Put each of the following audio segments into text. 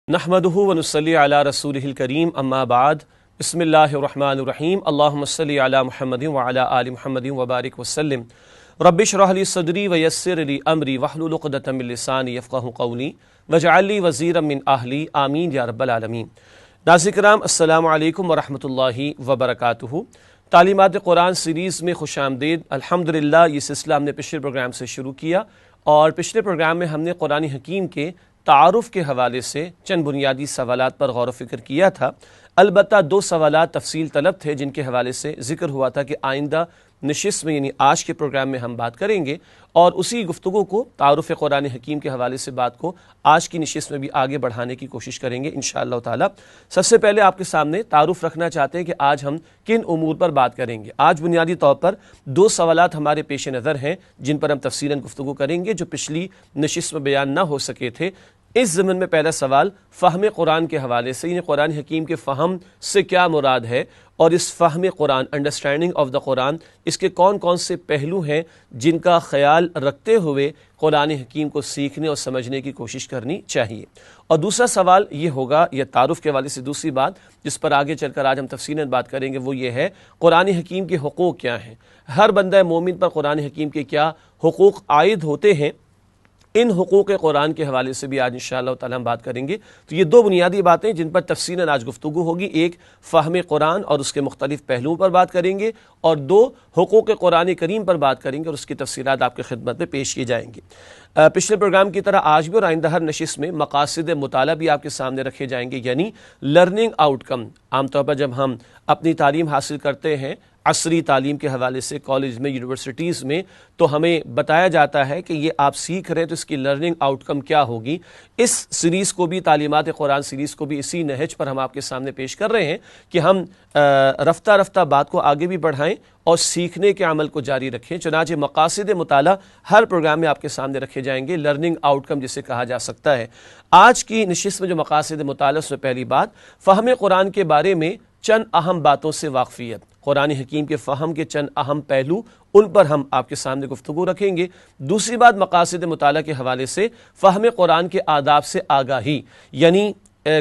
نحمدہ ونصلی علی رسولہ الکریم اما بعد بسم اللہ الرحمن الرحیم اللہم صلی علی محمد وعلی آل محمد وبارک وسلم رب اشرح لی صدری ویسر لی امری واحلل عقدۃ من لسانی یفقہوا قولی واجعل لی وزیرا من اہلی آمین یا رب العالمین۔ ناظرین کرام السلام علیکم ورحمۃ اللہ وبرکاتہ۔ تعلیمات قرآن سیریز میں خوش آمدید۔ الحمدللہ یہ سلسلہ ہم نے پچھلے پروگرام سے شروع کیا اور پچھلے پروگرام میں ہم نے قرآن حکیم کے تعارف کے حوالے سے چند بنیادی سوالات پر غور و فکر کیا تھا۔ البتہ دو سوالات تفصیل طلب تھے جن کے حوالے سے ذکر ہوا تھا کہ آئندہ نشست میں یعنی آج کے پروگرام میں ہم بات کریں گے، اور اسی گفتگو کو تعارف قرآن حکیم کے حوالے سے بات کو آج کی نشست میں بھی آگے بڑھانے کی کوشش کریں گے انشاءاللہ تعالی۔ سب سے پہلے آپ کے سامنے تعارف رکھنا چاہتے ہیں کہ آج ہم کن امور پر بات کریں گے۔ آج بنیادی طور پر دو سوالات ہمارے پیش نظر ہیں جن پر ہم تفصیلاً گفتگو کریں گے جو پچھلی نشست میں بیان نہ ہو سکے تھے۔ اس ضمن میں پہلا سوال فہم قرآن کے حوالے سے، یعنی قرآن حکیم کے فہم سے کیا مراد ہے، اور اس فہم قرآن انڈرسٹینڈنگ آف دا قرآن اس کے کون کون سے پہلو ہیں جن کا خیال رکھتے ہوئے قرآن حکیم کو سیکھنے اور سمجھنے کی کوشش کرنی چاہیے۔ اور دوسرا سوال یہ ہوگا، یہ تعارف کے حوالے سے دوسری بات جس پر آگے چل کر آج ہم تفصیلاً بات کریں گے، وہ یہ ہے قرآن حکیم کے حقوق کیا ہیں، ہر بندہ مومن پر قرآن حکیم کے کیا حقوق عائد ہوتے ہیں۔ ان حقوق قرآن کے حوالے سے بھی آج انشاءاللہ تعالی ہم بات کریں گے۔ تو یہ دو بنیادی باتیں جن پر تفصیلاً آج گفتگو ہوگی، ایک فہم قرآن اور اس کے مختلف پہلوؤں پر بات کریں گے، اور دو حقوق قرآن کریم پر بات کریں گے اور اس کی تفصیلات آپ کی خدمت میں پیش کی جائیں گی۔ پچھلے پروگرام کی طرح آج بھی اور آئندہ ہر نشست میں مقاصد مطالعہ بھی آپ کے سامنے رکھے جائیں گے، یعنی لرننگ آؤٹ کم۔ عام طور پر جب ہم اپنی تعلیم حاصل کرتے ہیں عصری تعلیم کے حوالے سے کالج میں، یونیورسٹیز میں، تو ہمیں بتایا جاتا ہے کہ یہ آپ سیکھ رہے ہیں تو اس کی لرننگ آؤٹ کم کیا ہوگی۔ اس سیریز کو بھی، تعلیمات قرآن سیریز کو بھی اسی نہج پر ہم آپ کے سامنے پیش کر رہے ہیں کہ ہم رفتہ رفتہ بات کو آگے بھی بڑھائیں اور سیکھنے کے عمل کو جاری رکھیں۔ چنانچہ مقاصد مطالعہ ہر پروگرام میں آپ کے سامنے رکھے جائیں گے، لرننگ آؤٹ کم جسے کہا جا سکتا ہے۔ آج کی نشست میں جو مقاصد مطالعہ اس میں پہلی بات فہم قرآن کے بارے میں چند اہم باتوں سے واقفیت، قرآن حکیم کے فہم کے چند اہم پہلو ان پر ہم آپ کے سامنے گفتگو رکھیں گے۔ دوسری بات مقاصد مطالعہ کے حوالے سے فہم قرآن کے آداب سے آگاہی، یعنی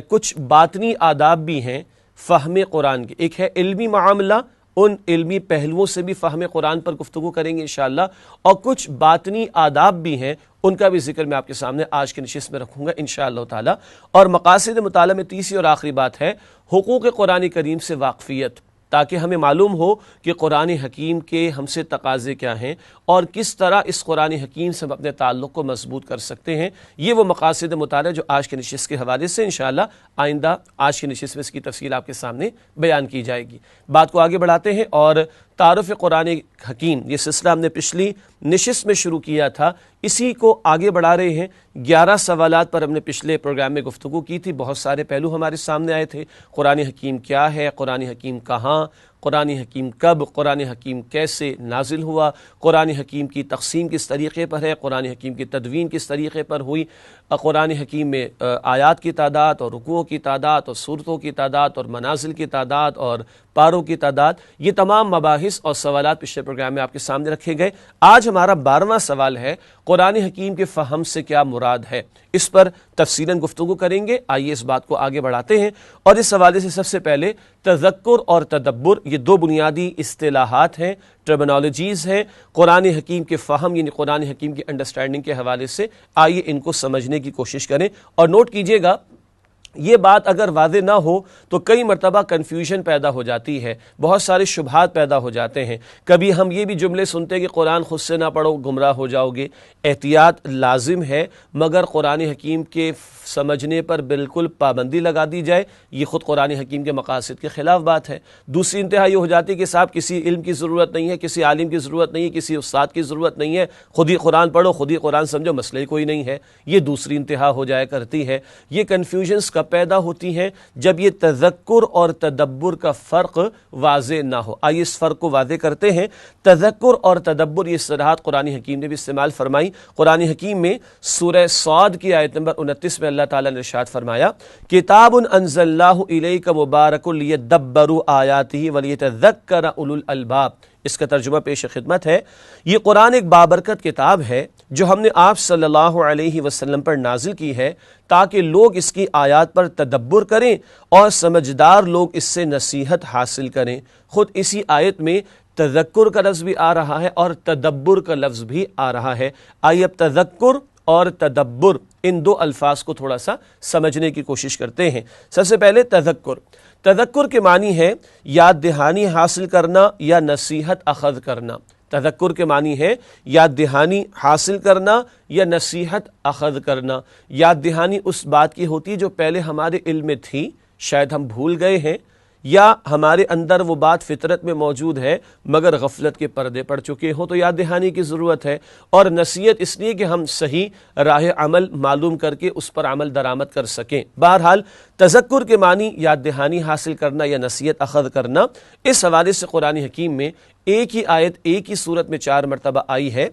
کچھ باطنی آداب بھی ہیں فہم قرآن کے۔ ایک ہے علمی معاملہ، ان علمی پہلوؤں سے بھی فہم قرآن پر گفتگو کریں گے انشاءاللہ، اور کچھ باطنی آداب بھی ہیں ان کا بھی ذکر میں آپ کے سامنے آج کی نشست میں رکھوں گا انشاءاللہ تعالی۔ اور مقاصد مطالعہ میں تیسری اور آخری بات ہے حقوق قرآن کریم سے واقفیت، تاکہ ہمیں معلوم ہو کہ قرآن حکیم کے ہم سے تقاضے کیا ہیں اور کس طرح اس قرآن حکیم سے ہم اپنے تعلق کو مضبوط کر سکتے ہیں۔ یہ وہ مقاصد مطالعہ جو آج کی نشست کے حوالے سے انشاءاللہ آئندہ آج کی نشست میں اس کی تفصیل آپ کے سامنے بیان کی جائے گی۔ بات کو آگے بڑھاتے ہیں اور تعارف قرآن حکیم، یہ سلسلہ ہم نے پچھلی نشست میں شروع کیا تھا، اسی کو آگے بڑھا رہے ہیں۔ 11 سوالات پر ہم نے پچھلے پروگرام میں گفتگو کی تھی، بہت سارے پہلو ہمارے سامنے آئے تھے۔ قرآن حکیم کیا ہے، قرآن حکیم کہاں، قرآن حکیم کب، قرآن حکیم کیسے نازل ہوا، قرآن حکیم کی تقسیم کس طریقے پر ہے، قرآن حکیم کی تدوین کس طریقے پر ہوئی، قرآن حکیم میں آیات کی تعداد اور رکوعوں کی تعداد اور سورتوں کی تعداد اور منازل کی تعداد اور پاروں کی تعداد، یہ تمام مباحث اور سوالات پچھلے پروگرام میں آپ کے سامنے رکھے گئے۔ آج ہمارا 12واں سوال ہے قرآن حکیم کے فہم سے کیا مراد ہے، اس پر تفصیلاً گفتگو کریں گے۔ آئیے اس بات کو آگے بڑھاتے ہیں، اور اس حوالے سے سب سے پہلے تذکر اور تدبر، یہ دو بنیادی اصطلاحات ہیں، ٹرمینالوجیز ہیں قرآن حکیم کے فہم یعنی قرآن حکیم کی انڈرسٹینڈنگ کے حوالے سے۔ آئیے ان کو سمجھنے کی کوشش کریں، اور نوٹ کیجئے گا یہ بات اگر واضح نہ ہو تو کئی مرتبہ کنفیوژن پیدا ہو جاتی ہے، بہت سارے شبہات پیدا ہو جاتے ہیں۔ کبھی ہم یہ بھی جملے سنتے ہیں کہ قرآن خود سے نہ پڑھو گمراہ ہو جاؤ گے۔ احتیاط لازم ہے، مگر قرآن حکیم کے سمجھنے پر بالکل پابندی لگا دی جائے یہ خود قرآن حکیم کے مقاصد کے خلاف بات ہے۔ دوسری انتہا یہ ہو جاتی ہے کہ صاحب کسی علم کی ضرورت نہیں ہے، کسی عالم کی ضرورت نہیں ہے، کسی استاد کی ضرورت نہیں ہے، خود ہی قرآن پڑھو، خود ہی قرآن سمجھو، مسئلہ ہی کوئی نہیں ہے۔ یہ دوسری انتہا ہو جایا کرتی ہے۔ یہ کنفیوژنز کب پیدا ہوتی ہیں؟ جب یہ تذکر اور تدبر کا فرق واضح نہ ہو۔ آئیے اس فرق کو واضح کرتے ہیں۔ تذکر اور تدبر یہ اصطلاحات قرآن حکیم نے بھی استعمال فرمائی۔ قرآن حکیم میں سورہ صاد کی آیت نمبر 29 میں اللہ تعالیٰ نے ارشاد فرمایا کتاب انزلناہ الیک مبارک لیدبروا آیاتہ ولیتذکر اولو الالباب، اس کا ترجمہ پیش خدمت ہے، یہ قرآن ایک بابرکت کتاب ہے جو ہم نے آپ صلی اللہ علیہ وسلم پر نازل کی ہے تاکہ لوگ اس کی آیات پر تدبر کریں اور سمجھدار لوگ اس سے نصیحت حاصل کریں۔ خود اسی آیت میں تذکر کا لفظ بھی آ رہا ہے اور تدبر کا لفظ بھی آ رہا ہے۔ آئیے اب تذکر اور تدبر ان دو الفاظ کو تھوڑا سا سمجھنے کی کوشش کرتے ہیں۔ سب سے پہلے تذکر۔ تذکر کے معنی ہے یاد دہانی حاصل کرنا یا نصیحت اخذ کرنا۔ تذکر کے معنی ہے یاد دہانی حاصل کرنا یا نصیحت اخذ کرنا۔ یاد دہانی اس بات کی ہوتی ہے جو پہلے ہمارے علم میں تھی، شاید ہم بھول گئے ہیں، یا ہمارے اندر وہ بات فطرت میں موجود ہے مگر غفلت کے پردے پڑ چکے ہوں تو یاد دہانی کی ضرورت ہے۔ اور نصیحت اس لیے کہ ہم صحیح راہ عمل معلوم کر کے اس پر عمل درآمد کر سکیں۔ بہرحال تذکر کے معنی یاد دہانی حاصل کرنا یا نصیحت اخذ کرنا۔ اس حوالے سے قرآن حکیم میں ایک ہی آیت ایک ہی صورت میں 4 مرتبہ آئی ہے۔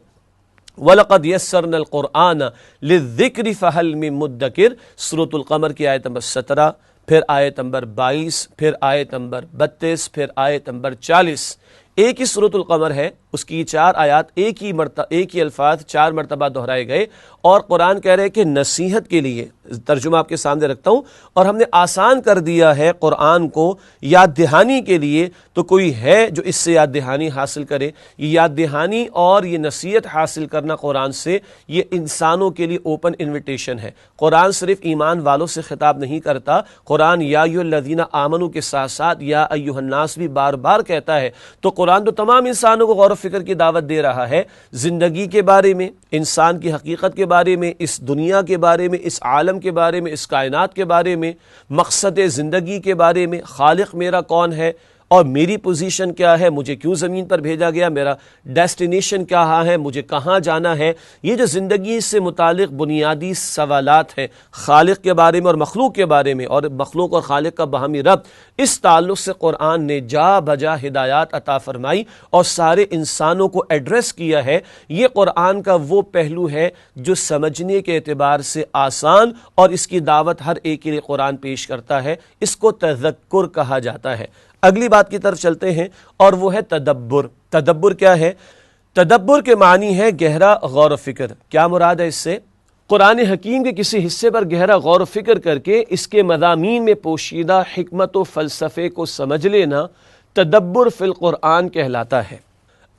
وَلَقَدْ يَسَّرْنَا الْقُرْآنَ لِلذِّكْرِ فَهَلْ مِن مُدَّكِرٍ، سورۃ القمر کی آیت نمبر 17، پھر آیت نمبر 22، پھر آیت نمبر 32، پھر آیت نمبر 40۔ ایک ہی سورۃ القمر ہے، اس کی 4 آیات ایک ہی الفاظ 4 مرتبہ دہرائے گئے، اور قرآن کہہ رہے کہ نصیحت کے لیے، ترجمہ آپ کے سامنے رکھتا ہوں، اور ہم نے آسان کر دیا ہے قرآن کو یاد دہانی کے لیے، تو کوئی ہے جو اس سے یاد دہانی حاصل کرے۔ یہ یاد دہانی اور یہ نصیحت حاصل کرنا قرآن سے، یہ انسانوں کے لیے اوپن انویٹیشن ہے۔ قرآن صرف ایمان والوں سے خطاب نہیں کرتا، قرآن یا ایھا الذین آمنوا کے ساتھ ساتھ یا ایھا الناس بھی بار بار کہتا ہے۔ تو قرآن تو تمام انسانوں کو غور و فکر کی دعوت دے رہا ہے، زندگی کے بارے میں، انسان کی حقیقت کے بارے میں، اس دنیا کے بارے میں، اس عالم کے بارے میں، اس کائنات کے بارے میں، مقصد زندگی کے بارے میں، خالق میرا کون ہے اور میری پوزیشن کیا ہے، مجھے کیوں زمین پر بھیجا گیا، میرا ڈیسٹینیشن کیا ہے، مجھے کہاں جانا ہے۔ یہ جو زندگی سے متعلق بنیادی سوالات ہیں خالق کے بارے میں اور مخلوق کے بارے میں، اور مخلوق اور خالق کا باہمی ربط، اس تعلق سے قرآن نے جا بجا ہدایات عطا فرمائی اور سارے انسانوں کو ایڈریس کیا ہے۔ یہ قرآن کا وہ پہلو ہے جو سمجھنے کے اعتبار سے آسان، اور اس کی دعوت ہر ایک کے لیے قرآن پیش کرتا ہے۔ اس کو تذکر کہا جاتا ہے۔ اگلی بات کی طرف چلتے ہیں، اور وہ ہے تدبر۔ تدبر کیا ہے؟ تدبر کے معنی ہے گہرا غور و فکر۔ کیا مراد ہے اس سے؟ قرآن حکیم کے کسی حصے پر گہرا غور و فکر کر کے اس کے مضامین میں پوشیدہ حکمت و فلسفے کو سمجھ لینا تدبر فی القرآن کہلاتا ہے۔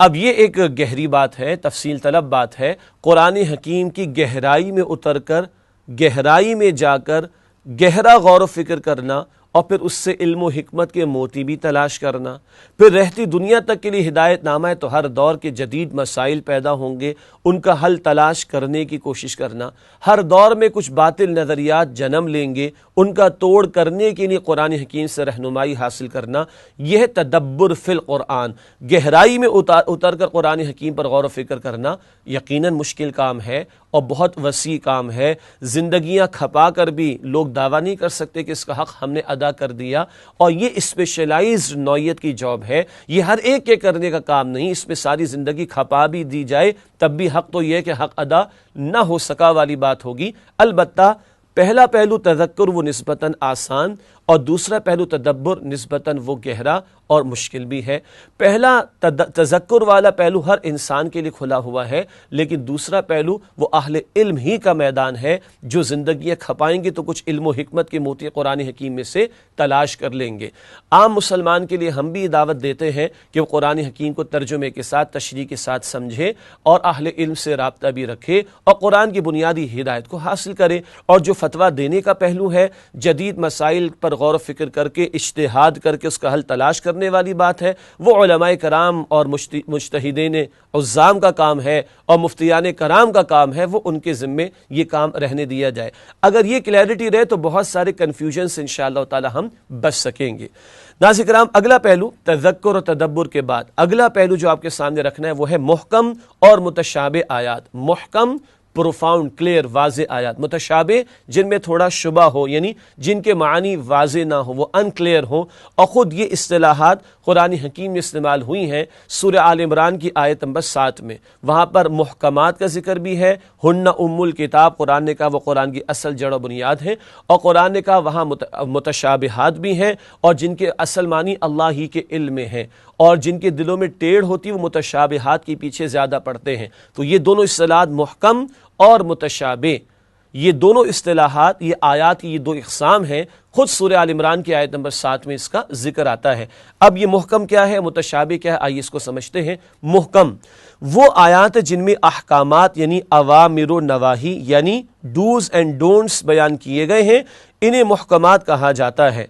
اب یہ ایک گہری بات ہے، تفصیل طلب بات ہے، قرآن حکیم کی گہرائی میں اتر کر، گہرائی میں جا کر گہرا غور و فکر کرنا، اور پھر اس سے علم و حکمت کے موتی بھی تلاش کرنا۔ پھر رہتی دنیا تک کے لیے ہدایت نامہ ہے، تو ہر دور کے جدید مسائل پیدا ہوں گے، ان کا حل تلاش کرنے کی کوشش کرنا۔ ہر دور میں کچھ باطل نظریات جنم لیں گے، ان کا توڑ کرنے کے لیے قرآن حکیم سے رہنمائی حاصل کرنا۔ یہ ہے تدبر فی القرآن، گہرائی میں اتر کر قرآن حکیم پر غور و فکر کرنا۔ یقیناً مشکل کام ہے اور بہت وسیع کام ہے، زندگیاں کھپا کر بھی لوگ دعویٰ نہیں کر سکتے کہ اس کا حق ہم نے ادا کر دیا، اور یہ اسپیشلائزڈ نوعیت کی جاب ہے، یہ ہر ایک کے کرنے کا کام نہیں۔ اس میں ساری زندگی کھپا بھی دی جائے تب بھی حق تو یہ ہے کہ حق ادا نہ ہو سکا والی بات ہوگی۔ البتہ پہلا پہلو تذکر وہ نسبتاً آسان، اور دوسرا پہلو تدبر نسبتاً وہ گہرا اور مشکل بھی ہے۔ پہلا تذکر والا پہلو ہر انسان کے لیے کھلا ہوا ہے، لیکن دوسرا پہلو وہ اہل علم ہی کا میدان ہے، جو زندگیاں کھپائیں گے تو کچھ علم و حکمت کے موتی قرآن حکیم میں سے تلاش کر لیں گے۔ عام مسلمان کے لیے ہم بھی دعوت دیتے ہیں کہ وہ قرآن حکیم کو ترجمے کے ساتھ، تشریح کے ساتھ سمجھے، اور اہل علم سے رابطہ بھی رکھے، اور قرآن کی بنیادی ہدایت کو حاصل کرے۔ اور جو فتویٰ دینے کا پہلو ہے، جدید مسائل پر غور و فکر کر کے، اجتہاد کر کے اس کا حل تلاش کرنے والی بات ہے، وہ علماء کرام اور مجتہدین عظام کا کام ہے، اور مفتیان کرام کا کام ہے، وہ ان کے ذمے یہ کام رہنے دیا جائے۔ اگر یہ کلیئرٹی رہے تو بہت سارے کنفیوژن سے انشاءاللہ تعالی ہم بچ سکیں گے۔ ناظرین کرام، اگلا پہلو تذکر اور تدبر کے بعد اگلا پہلو جو آپ کے سامنے رکھنا ہے وہ ہے محکم اور متشابہ آیات۔ محکم پروفاؤنڈ، کلیئر، واضح آیات، متشابہ جن میں تھوڑا شبہ ہو، یعنی جن کے معنی واضح نہ ہو، وہ ان کلیئر ہو، اور خود یہ اصطلاحات قرآن حکیم میں استعمال ہوئی ہیں۔ سورہ آل عمران کی آیت نمبر 7 میں وہاں پر محکمات کا ذکر بھی ہے، ہن ام الکتاب، قرآن نے کہا وہ قرآن کی اصل جڑ و بنیاد ہیں، اور قرآن نے کہا وہاں متشابہات بھی ہیں، اور جن کے اصل معنی اللہ ہی کے علم میں ہیں۔ اور جن کے دلوں میں ٹیڑھ ہوتی ہے وہ متشابہات کے پیچھے زیادہ پڑتے ہیں۔ تو یہ دونوں اصطلاحات محکم اور متشابہ، یہ دونوں اصطلاحات، یہ آیات کی یہ دو اقسام ہیں، خود سورہ آل عمران کی آیت نمبر 7 میں اس کا ذکر آتا ہے۔ اب یہ محکم کیا ہے، متشابہ کیا ہے، آئیے اس کو سمجھتے ہیں۔ محکم وہ آیات جن میں احکامات یعنی اوامر و نواہی یعنی ڈوز اینڈ ڈونٹس بیان کیے گئے ہیں، انہیں محکمات کہا جاتا ہے۔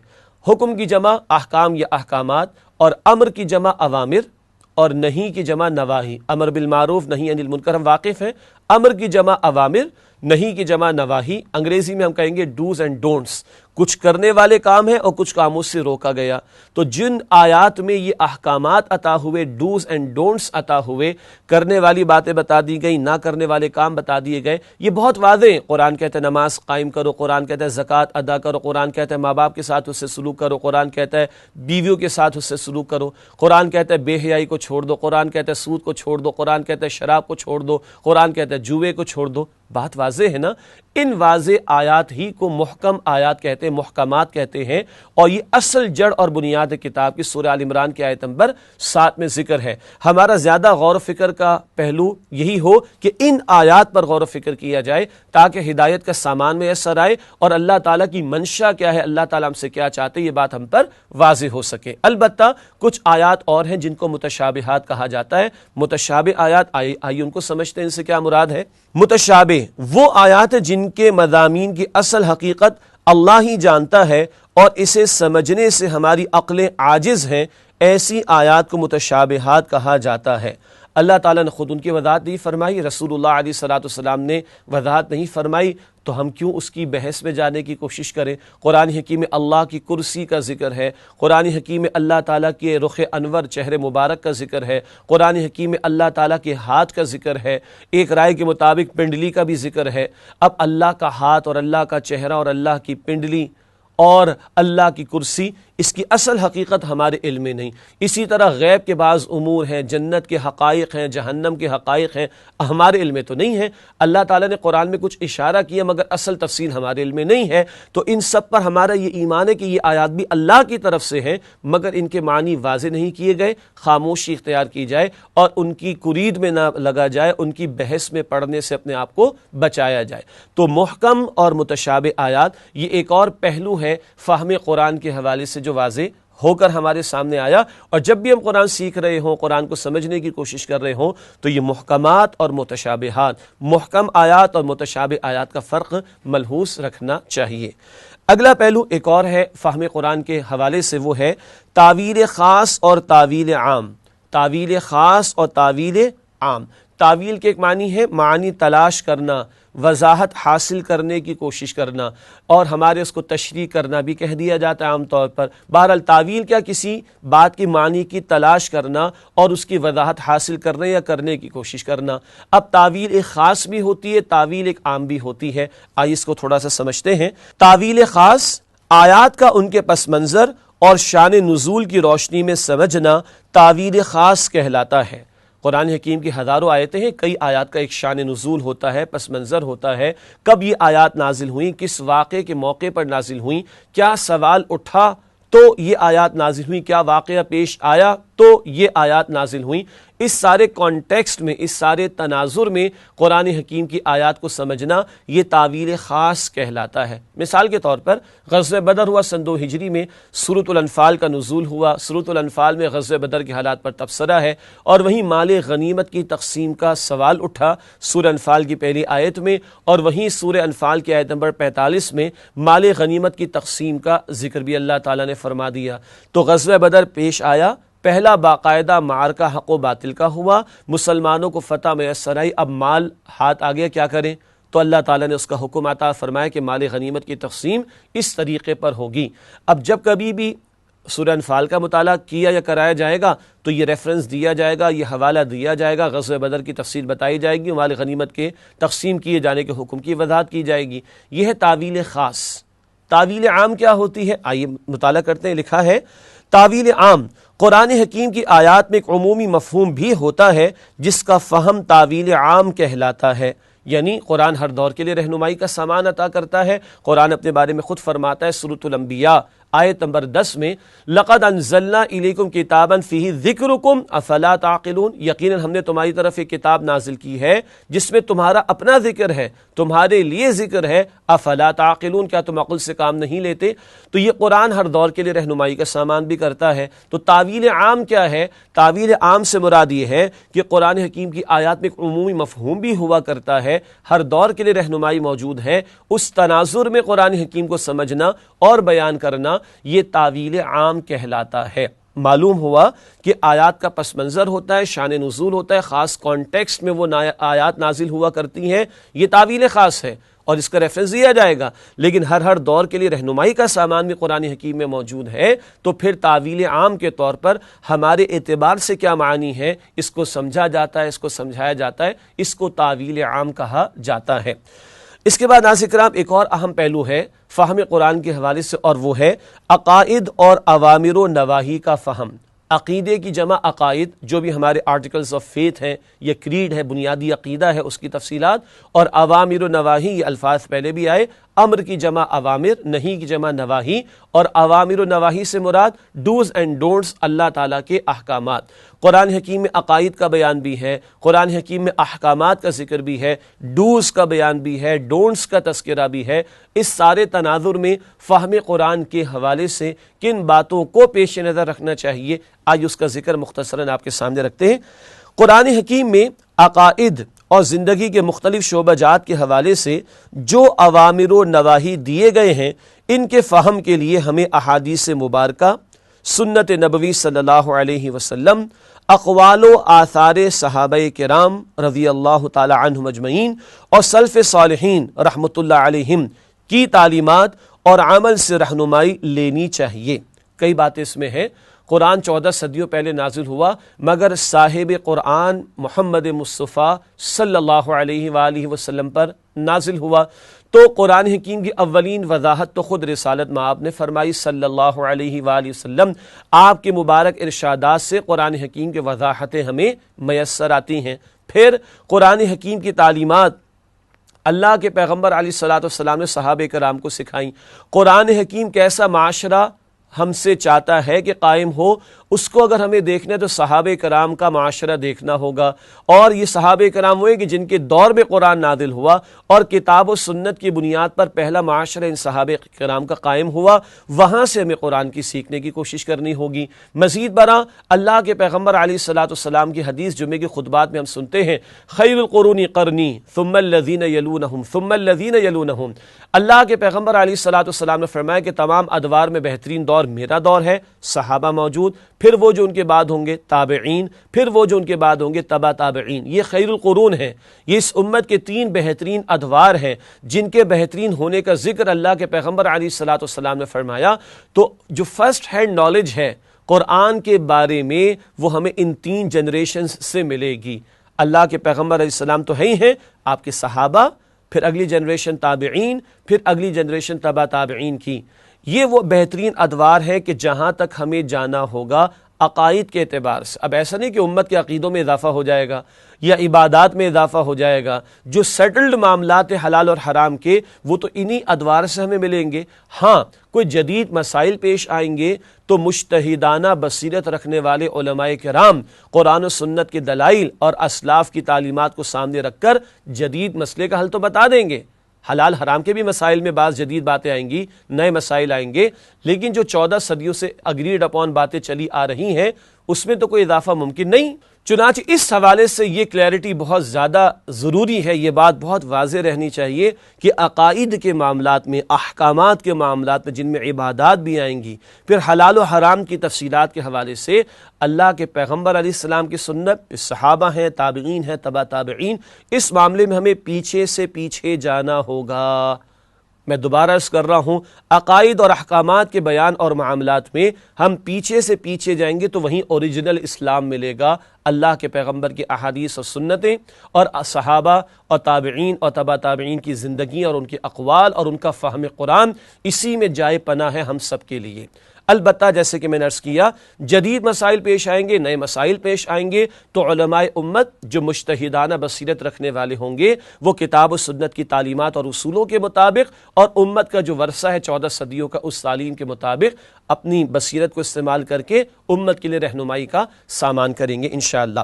حکم کی جمع احکام یا احکامات، اور امر کی جمع اوامر، اور نہیں کی جمع نواہی۔ امر بالمعروف نہی عن المنکر ہم واقف ہیں، امر کی جمع اوامر، نہیں کی جمع نواہی۔ انگریزی میں ہم کہیں گے ڈوز اینڈ ڈونٹس، کچھ کرنے والے کام ہیں اور کچھ کاموں سے روکا گیا۔ تو جن آیات میں یہ احکامات عطا ہوئے، ڈوز اینڈ ڈونٹس عطا ہوئے، کرنے والی باتیں بتا دی گئی، نہ کرنے والے کام بتا دیے گئے، یہ بہت واضح ہیں۔ قرآن کہتا ہے نماز قائم کرو، قرآن کہتا ہے زکوٰۃ ادا کرو، قرآن کہتا ہے ماں باپ کے ساتھ اس سے سلوک کرو، قرآن کہتا ہے بیویوں کے ساتھ اس سے سلوک کرو، قرآن کہتا ہے بے حیائی کو چھوڑ دو، قرآن کہتا ہے سود کو چھوڑ دو، قرآن کہتا ہے شراب کو چھوڑ دو، قرآن کہتا ہے جوئے کو چھوڑ دو۔ بات واضح ہے نا؟ ان واضح آیات ہی کو محکم آیات کہتے ہیں، محکمات کہتے ہیں، اور یہ اصل جڑ اور بنیاد کتاب کی سورہ آل عمران کی آیت نمبر 7 میں ذکر ہے۔ ہمارا زیادہ غور و فکر کا پہلو یہی ہو کہ ان آیات پر غور و فکر کیا جائے تاکہ ہدایت کا سامان میسر آئے، اور اللہ تعالیٰ کی منشا کیا ہے، اللہ تعالیٰ ہم سے کیا چاہتے ہیں، یہ بات ہم پر واضح ہو سکے۔ البتہ کچھ آیات اور ہیں جن کو متشابہات کہا جاتا ہے۔ متشابہ آیات آئیے ان کو سمجھتے ہیں، ان سے کیا مراد ہے۔ متشابہ وہ آیات جن کے مضامین کی اصل حقیقت اللہ ہی جانتا ہے اور اسے سمجھنے سے ہماری عقلیں عاجز ہیں، ایسی آیات کو متشابہات کہا جاتا ہے۔ اللہ تعالیٰ نے خود ان کی وضاحت نہیں فرمائی، رسول اللہ علیہ الصلوۃ والسلام نے وضاحت نہیں فرمائی، تو ہم کیوں اس کی بحث میں جانے کی کوشش کریں۔ قرآن حکیم میں اللہ کی کرسی کا ذکر ہے، قرآن حکیم میں اللہ تعالیٰ کے رخ انور چہرے مبارک کا ذکر ہے، قرآن حکیم میں اللہ تعالیٰ کے ہاتھ کا ذکر ہے، ایک رائے کے مطابق پنڈلی کا بھی ذکر ہے۔ اب اللہ کا ہاتھ اور اللہ کا چہرہ اور اللہ کی پنڈلی اور اللہ کی کرسی، اس کی اصل حقیقت ہمارے علم میں نہیں۔ اسی طرح غیب کے بعض امور ہیں، جنت کے حقائق ہیں، جہنم کے حقائق ہیں، ہمارے علم میں تو نہیں ہے۔ اللہ تعالیٰ نے قرآن میں کچھ اشارہ کیا مگر اصل تفصیل ہمارے علم میں نہیں ہے۔ تو ان سب پر ہمارا یہ ایمان ہے کہ یہ آیات بھی اللہ کی طرف سے ہیں، مگر ان کے معنی واضح نہیں کیے گئے، خاموشی اختیار کی جائے اور ان کی کرید میں نہ لگا جائے، ان کی بحث میں پڑھنے سے اپنے آپ کو بچایا جائے۔ تو محکم اور متشابہ آیات یہ ایک اور پہلو ہے فہم قرآن کے حوالے سے جو واضح ہو کر ہمارے سامنے آیا، اور جب بھی ہم قرآن سیکھ رہے ہوں، قرآن کو سمجھنے کی کوشش کر رہے ہوں، تو یہ محکمات اور متشابہات، محکم آیات اور متشابہ آیات کا فرق ملحوظ رکھنا چاہیے۔ اگلا پہلو ایک اور ہے فہم قرآن کے حوالے سے، وہ ہے تاویل خاص اور تاویل عام۔ تاویل خاص اور تاویل عام۔ تاویل کے ایک معنی ہے معنی تلاش کرنا، وضاحت حاصل کرنے کی کوشش کرنا، اور ہمارے اس کو تشریح کرنا بھی کہہ دیا جاتا ہے عام طور پر۔ بہرحال تاویل کیا، کسی بات کی معنی کی تلاش کرنا اور اس کی وضاحت حاصل کرنے یا کرنے کی کوشش کرنا۔ اب تاویل ایک خاص بھی ہوتی ہے، تاویل ایک عام بھی ہوتی ہے۔ آئیے اس کو تھوڑا سا سمجھتے ہیں۔ تاویل خاص آیات کا ان کے پس منظر اور شان نزول کی روشنی میں سمجھنا تاویل خاص کہلاتا ہے۔ قرآن حکیم کی ہزاروں آیتیں ہیں، کئی آیات کا ایک شان نزول ہوتا ہے، پس منظر ہوتا ہے، کب یہ آیات نازل ہوئیں، کس واقعے کے موقع پر نازل ہوئیں، کیا سوال اٹھا تو یہ آیات نازل ہوئیں، کیا واقعہ پیش آیا تو یہ آیات نازل ہوئیں۔ اس سارے کانٹیکسٹ میں، اس سارے تناظر میں قرآن حکیم کی آیات کو سمجھنا یہ تاویل خاص کہلاتا ہے۔ مثال کے طور پر غزوہ بدر ہوا سن 2 ہجری میں، سورۃ الانفال کا نزول ہوا، سورۃ الانفال میں غزوہ بدر کے حالات پر تبصرہ ہے، اور وہیں مال غنیمت کی تقسیم کا سوال اٹھا سورہ انفال کی پہلی آیت میں، اور وہیں سورہ انفال کی آیت نمبر 45 میں مال غنیمت کی تقسیم کا ذکر بھی اللہ تعالیٰ نے فرما دیا۔ تو غزوہ بدر پیش آیا، پہلا باقاعدہ معرکہ حق و باطل کا ہوا، مسلمانوں کو فتح میسر آئی، اب مال ہاتھ آ گیا، کیا کریں؟ تو اللہ تعالیٰ نے اس کا حکم عطا فرمایا کہ مال غنیمت کی تقسیم اس طریقے پر ہوگی۔ اب جب کبھی بھی سورہ انفال کا مطالعہ کیا یا کرایا جائے گا تو یہ ریفرنس دیا جائے گا، یہ حوالہ دیا جائے گا، غزوہ بدر کی تفصیل بتائی جائے گی، مال غنیمت کے تقسیم کیے جانے کے حکم کی وضاحت کی جائے گی۔ یہ ہے تاویل خاص۔ تاویل عام کیا ہوتی ہے؟ آئیے مطالعہ کرتے ہیں۔ لکھا ہے تاویل عام قرآن حکیم کی آیات میں ایک عمومی مفہوم بھی ہوتا ہے جس کا فہم تاویل عام کہلاتا ہے، یعنی قرآن ہر دور کے لیے رہنمائی کا سامان عطا کرتا ہے۔ قرآن اپنے بارے میں خود فرماتا ہے سورۃ الانبیاء آیت نمبر 10 میں لقد انزلنا الیکم کتابا فیہ ذکرکم افلا تعقلون، یقیناً ہم نے تمہاری طرف ایک کتاب نازل کی ہے جس میں تمہارا اپنا ذکر ہے، تمہارے لیے ذکر ہے، افلا تعقلون، کیا تم عقل سے کام نہیں لیتے؟ تو یہ قرآن ہر دور کے لیے رہنمائی کا سامان بھی کرتا ہے۔ تو تعویل عام کیا ہے؟ تعویل عام سے مراد یہ ہے کہ قرآن حکیم کی آیات میں ایک عمومی مفہوم بھی ہوا کرتا ہے، ہر دور کے لیے رہنمائی موجود ہے، اس تناظر میں قرآن حکیم کو سمجھنا اور بیان کرنا یہ تعویل عام کہلاتا ہے۔ معلوم ہوا کہ آیات کا پس منظر ہوتا ہے، شان نزول ہوتا ہے، خاص کانٹیکسٹ میں وہ آیات نازل ہوا کرتی ہیں، یہ تعویل خاص ہے اور اس کا ریفرنس دیا جائے گا، لیکن ہر دور کے لیے رہنمائی کا سامان بھی قرآن حکیم میں موجود ہے۔ تو پھر تعویل عام کے طور پر ہمارے اعتبار سے کیا معنی ہے، اس کو سمجھا جاتا ہے، اس کو سمجھایا جاتا ہے، اس کو تعویل عام کہا جاتا ہے۔ اس کے بعد ناظرین کرام ایک اور اہم پہلو ہے فہم قرآن کے حوالے سے، اور وہ ہے عقائد اور اوامر و نواہی کا فہم۔ عقیدے کی جمع عقائد، جو بھی ہمارے آرٹیکلز آف فیتھ ہیں، یہ کریڈ ہے، بنیادی عقیدہ ہے، اس کی تفصیلات، اور اوامر و نواہی، یہ الفاظ پہلے بھی آئے، امر کی جمع اوامر، نہیں کی جمع نواہی، اور اوامر و نواہی سے مراد ڈوز اینڈ ڈونٹس، اللہ تعالیٰ کے احکامات۔ قرآن حکیم میں عقائد کا بیان بھی ہے، قرآن حکیم میں احکامات کا ذکر بھی ہے، ڈوز کا بیان بھی ہے، ڈونٹس کا تذکرہ بھی ہے۔ اس سارے تناظر میں فہم قرآن کے حوالے سے کن باتوں کو پیش نظر رکھنا چاہیے، آج اس کا ذکر مختصراً آپ کے سامنے رکھتے ہیں۔ قرآن حکیم میں عقائد اور زندگی کے مختلف شعبہ جات کے حوالے سے جو اوامر و نواہی دیے گئے ہیں، ان کے فہم کے لیے ہمیں احادیث مبارکہ، سنت نبوی صلی اللہ علیہ وسلم، اقوال و آثار صحابہ کرام رضی اللہ تعالی عنہم اجمعین اور سلف صالحین رحمۃ اللہ علیہم کی تعلیمات اور عمل سے رہنمائی لینی چاہیے۔ کئی باتیں اس میں ہیں۔ قرآن 14 صدیوں پہلے نازل ہوا، مگر صاحب قرآن محمد مصطفیٰ صلی اللہ علیہ وآلہ وسلم پر نازل ہوا، تو قرآن حکیم کی اولین وضاحت تو خود رسالت مآب نے فرمائی صلی اللہ علیہ وآلہ وسلم۔ آپ کے مبارک ارشادات سے قرآن حکیم کی وضاحتیں ہمیں میسر آتی ہیں۔ پھر قرآن حکیم کی تعلیمات اللہ کے پیغمبر علیہ الصلوۃ والسلام نے صحابہ کرام کو سکھائیں۔ قرآن حکیم کیسا معاشرہ ہم سے چاہتا ہے کہ قائم ہو، اس کو اگر ہمیں دیکھنا ہے تو صحابہ کرام کا معاشرہ دیکھنا ہوگا، اور یہ صحابہ کرام وہ ہیں کہ جن کے دور میں قرآن نازل ہوا، اور کتاب و سنت کی بنیاد پر پہلا معاشرہ ان صحابہ کرام کا قائم ہوا، وہاں سے ہمیں قرآن کی سیکھنے کی کوشش کرنی ہوگی۔ مزید برآں اللہ کے پیغمبر علیہ الصلوۃ والسلام کی حدیث جمعے کے خطبات میں ہم سنتے ہیں، خیر القرون قرنی ثم الذین یلونہم ثم الذین یلونہم۔ اللہ کے پیغمبر علیہ الصلوۃ والسلام نے فرمایا کہ تمام ادوار میں بہترین دور میرا دور ہے، صحابہ موجود، پھر وہ جو ان کے بعد ہوں گے تابعین، پھر وہ جو ان کے بعد ہوں گے تبع تابعین۔ یہ خیر القرون ہے، یہ اس امت کے 3 بہترین ادوار ہیں جن کے بہترین ہونے کا ذکر اللہ کے پیغمبر علیہ الصلوۃ والسلام نے فرمایا۔ تو جو فرسٹ ہینڈ نالج ہے قرآن کے بارے میں، وہ ہمیں ان 3 جنریشنز سے ملے گی۔ اللہ کے پیغمبر علیہ السلام تو ہے ہی ہیں، آپ کے صحابہ، پھر اگلی جنریشن تابعین، پھر اگلی جنریشن تبع تابعین کی۔ یہ وہ بہترین ادوار ہے کہ جہاں تک ہمیں جانا ہوگا عقائد کے اعتبار سے۔ اب ایسا نہیں کہ امت کے عقیدوں میں اضافہ ہو جائے گا یا عبادات میں اضافہ ہو جائے گا، جو سیٹلڈ معاملات حلال اور حرام کے وہ تو انہی ادوار سے ہمیں ملیں گے۔ ہاں کوئی جدید مسائل پیش آئیں گے تو مجتہدانہ بصیرت رکھنے والے علماء کرام قرآن و سنت کے دلائل اور اسلاف کی تعلیمات کو سامنے رکھ کر جدید مسئلے کا حل تو بتا دیں گے۔ حلال حرام کے بھی مسائل میں بعض جدید باتیں آئیں گی، نئے مسائل آئیں گے، لیکن جو 14 صدیوں سے اگریڈ اپون باتیں چلی آ رہی ہیں اس میں تو کوئی اضافہ ممکن نہیں۔ چنانچہ اس حوالے سے یہ کلیئرٹی بہت زیادہ ضروری ہے، یہ بات بہت واضح رہنی چاہیے کہ عقائد کے معاملات میں، احکامات کے معاملات میں، جن میں عبادات بھی آئیں گی، پھر حلال و حرام کی تفصیلات کے حوالے سے اللہ کے پیغمبر علیہ السلام کی سنت، صحابہ ہیں، تابعین ہیں، تبع تابعین، اس معاملے میں ہمیں پیچھے سے پیچھے جانا ہوگا۔ میں دوبارہ عرض کر رہا ہوں، عقائد اور احکامات کے بیان اور معاملات میں ہم پیچھے سے پیچھے جائیں گے تو وہیں اوریجنل اسلام ملے گا، اللہ کے پیغمبر کی احادیث اور سنتیں، اور صحابہ اور تابعین اور تبع تابعین کی زندگی اور ان کے اقوال اور ان کا فہم قرآن، اسی میں جائے پناہ ہے ہم سب کے لیے۔ البتہ جیسے کہ میں نے عرض کیا جدید مسائل پیش آئیں گے، نئے مسائل پیش آئیں گے تو علماء امت جو مجتہدانہ بصیرت رکھنے والے ہوں گے وہ کتاب و سنت کی تعلیمات اور اصولوں کے مطابق اور امت کا جو ورثہ ہے 14 صدیوں کا اس تعلیم کے مطابق اپنی بصیرت کو استعمال کر کے امت کے لیے رہنمائی کا سامان کریں گے انشاءاللہ۔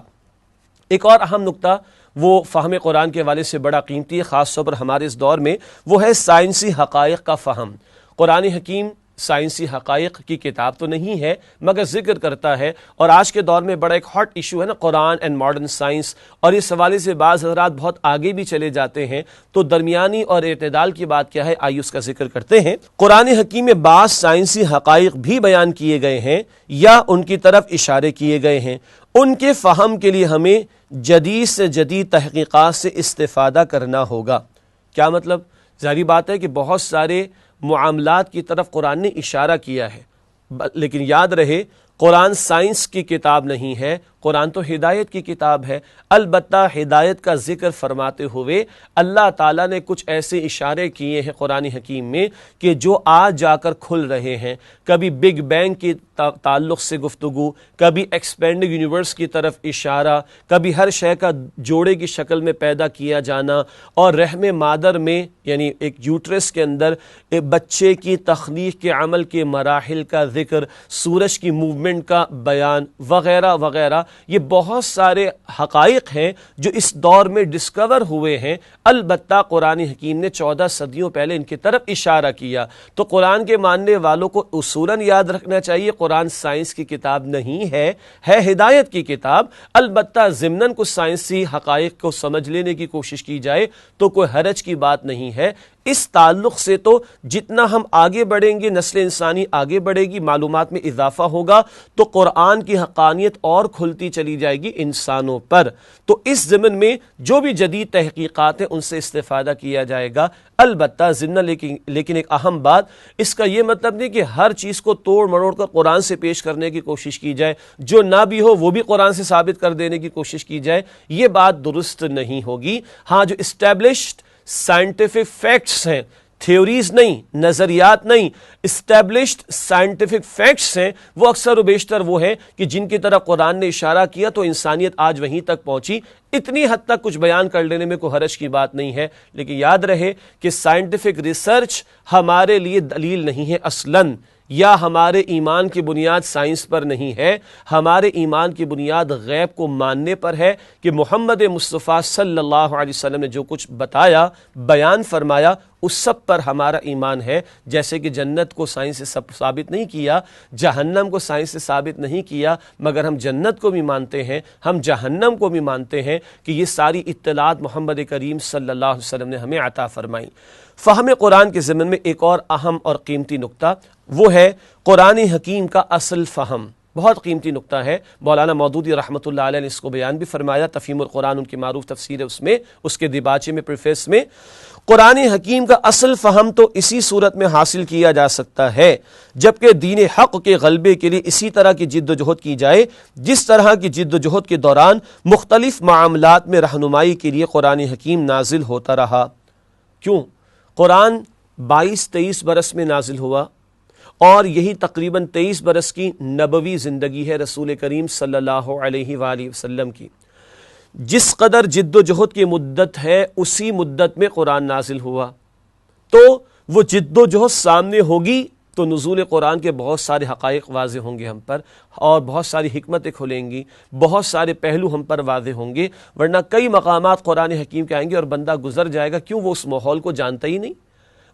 ایک اور اہم نقطہ وہ فہم قرآن کے حوالے سے بڑا قیمتی ہے، خاص طور پر ہمارے اس دور میں، وہ ہے سائنسی حقائق کا فہم۔ قرآن حکیم سائنسی حقائق کی کتاب تو نہیں ہے مگر ذکر کرتا ہے، اور آج کے دور میں بڑا ایک ہاٹ ایشو ہے نا قرآن اینڈ ماڈرن سائنس، اور اس حوالے سے بعض حضرات بہت آگے بھی چلے جاتے ہیں، تو درمیانی اور اعتدال کی بات کیا ہے آئیے اس کا ذکر کرتے ہیں۔ قرآن حکیم میں بعض سائنسی حقائق بھی بیان کیے گئے ہیں یا ان کی طرف اشارے کیے گئے ہیں، ان کے فہم کے لیے ہمیں جدید سے جدید تحقیقات سے استفادہ کرنا ہوگا۔ کیا مطلب؟ ظاہری بات ہے کہ بہت سارے معاملات کی طرف قرآن نے اشارہ کیا ہے، لیکن یاد رہے قرآن سائنس کی کتاب نہیں ہے، قرآن تو ہدایت کی کتاب ہے۔ البتہ ہدایت کا ذکر فرماتے ہوئے اللہ تعالیٰ نے کچھ ایسے اشارے کیے ہیں قرآن حکیم میں کہ جو آج جا کر کھل رہے ہیں، کبھی بگ بینگ کی تعلق سے گفتگو، کبھی ایکسپینڈنگ یونیورس کی طرف اشارہ، کبھی ہر شے کا جوڑے کی شکل میں پیدا کیا جانا، اور رحم مادر میں یعنی ایک یوٹرس کے اندر ایک بچے کی تخلیق کے عمل کے مراحل کا ذکر، سورج کی موومنٹ کا بیان وغیرہ وغیرہ، یہ بہت سارے حقائق ہیں جو اس دور میں ڈسکور ہوئے ہیں۔ البتہ قرآن حکیم نے 14 صدیوں پہلے ان کی طرف اشارہ کیا، تو قرآن کے ماننے والوں کو اصولاً یاد رکھنا چاہیے قرآن سائنس کی کتاب نہیں ہے، ہے ہدایت کی کتاب۔ البتہ ضمناً کچھ سائنسی حقائق کو سمجھ لینے کی کوشش کی جائے تو کوئی حرج کی بات نہیں ہے۔ اس تعلق سے تو جتنا ہم آگے بڑھیں گے، نسل انسانی آگے بڑھے گی، معلومات میں اضافہ ہوگا، تو قرآن کی حقانیت اور کھلتی چلی جائے گی انسانوں پر۔ تو اس ضمن میں جو بھی جدید تحقیقات ہیں ان سے استفادہ کیا جائے گا، البتہ ضمن لیکن ایک اہم بات، اس کا یہ مطلب نہیں کہ ہر چیز کو توڑ مروڑ کر قرآن سے پیش کرنے کی کوشش کی جائے، جو نہ بھی ہو وہ بھی قرآن سے ثابت کر دینے کی کوشش کی جائے، یہ بات درست نہیں ہوگی۔ ہاں جو اسٹیبلشڈ سائنٹیفک فیکٹس ہیں، تھیوریز نہیں، نظریات نہیں، اسٹیبلشڈ سائنٹیفک فیکٹس ہیں، وہ اکثر و بیشتر وہ ہیں کہ جن کی طرف قرآن نے اشارہ کیا تو انسانیت آج وہیں تک پہنچی۔ اتنی حد تک کچھ بیان کر لینے میں کوئی حرج کی بات نہیں ہے، لیکن یاد رہے کہ سائنٹیفک ریسرچ ہمارے لیے دلیل نہیں ہے اصلاً، یا ہمارے ایمان کی بنیاد سائنس پر نہیں ہے، ہمارے ایمان کی بنیاد غیب کو ماننے پر ہے کہ محمد مصطفیٰ صلی اللہ علیہ وسلم نے جو کچھ بتایا، بیان فرمایا، اس سب پر ہمارا ایمان ہے۔ جیسے کہ جنت کو سائنس سے ثابت نہیں کیا، جہنم کو سائنس سے ثابت نہیں کیا، مگر ہم جنت کو بھی مانتے ہیں، ہم جہنم کو بھی مانتے ہیں کہ یہ ساری اطلاعات محمد کریم صلی اللہ علیہ وسلم نے ہمیں عطا فرمائی۔ فہم قرآن کے ضمن میں ایک اور اہم اور قیمتی نقطہ وہ ہے قرآن حکیم کا اصل فہم۔ بہت قیمتی نقطہ ہے، مولانا مودودی رحمۃ اللہ علیہ نے اس کو بیان بھی فرمایا، تفہیم القرآن ان کی معروف تفسیر ہے، اس میں اس کے دیباچے میں پریفیس میں، قرآن حکیم کا اصل فہم تو اسی صورت میں حاصل کیا جا سکتا ہے جبکہ دین حق کے غلبے کے لیے اسی طرح کی جد و جہد کی جائے جس طرح کی جد و جہد کے دوران مختلف معاملات میں رہنمائی کے لیے قرآن حکیم نازل ہوتا رہا۔ کیوں؟ قرآن 22-23 برس میں نازل ہوا، اور یہی تقریباً 23 برس کی نبوی زندگی ہے رسول کریم صلی اللہ علیہ وآلہ وسلم کی۔ جس قدر جد و جہد کی مدت ہے اسی مدت میں قرآن نازل ہوا، تو وہ جد و جہد سامنے ہوگی تو نزول قرآن کے بہت سارے حقائق واضح ہوں گے ہم پر، اور بہت ساری حکمتیں کھلیں گی، بہت سارے پہلو ہم پر واضح ہوں گے، ورنہ کئی مقامات قرآن حکیم کے آئیں گے اور بندہ گزر جائے گا، کیوں؟ وہ اس ماحول کو جانتا ہی نہیں،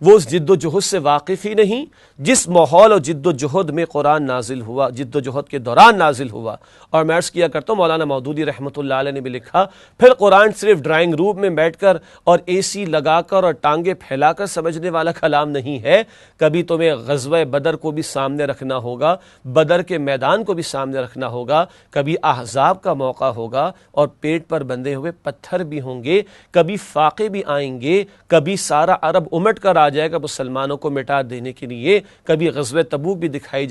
وہ اس جد و جہد سے واقف ہی نہیں جس ماحول اور جد و جہد میں قرآن نازل ہوا، جد و جہد کے دوران نازل ہوا۔ اور میں عرض کیا کرتا ہوں، مولانا مودودی رحمۃ اللہ علیہ نے بھی لکھا، پھر قرآن صرف ڈرائنگ روم میں بیٹھ کر اور اے سی لگا کر اور ٹانگیں پھیلا کر سمجھنے والا کلام نہیں ہے، کبھی تمہیں غزوہ بدر کو بھی سامنے رکھنا ہوگا، بدر کے میدان کو بھی سامنے رکھنا ہوگا، کبھی احزاب کا موقع ہوگا اور پیٹ پر بندھے ہوئے پتھر بھی ہوں گے، کبھی فاقے بھی آئیں گے، کبھی سارا عرب امٹ کر آ جائے گا مسلمانوں کو مٹا دینے کے لیے، کبھی غزوہ تبوک بھی دکھائی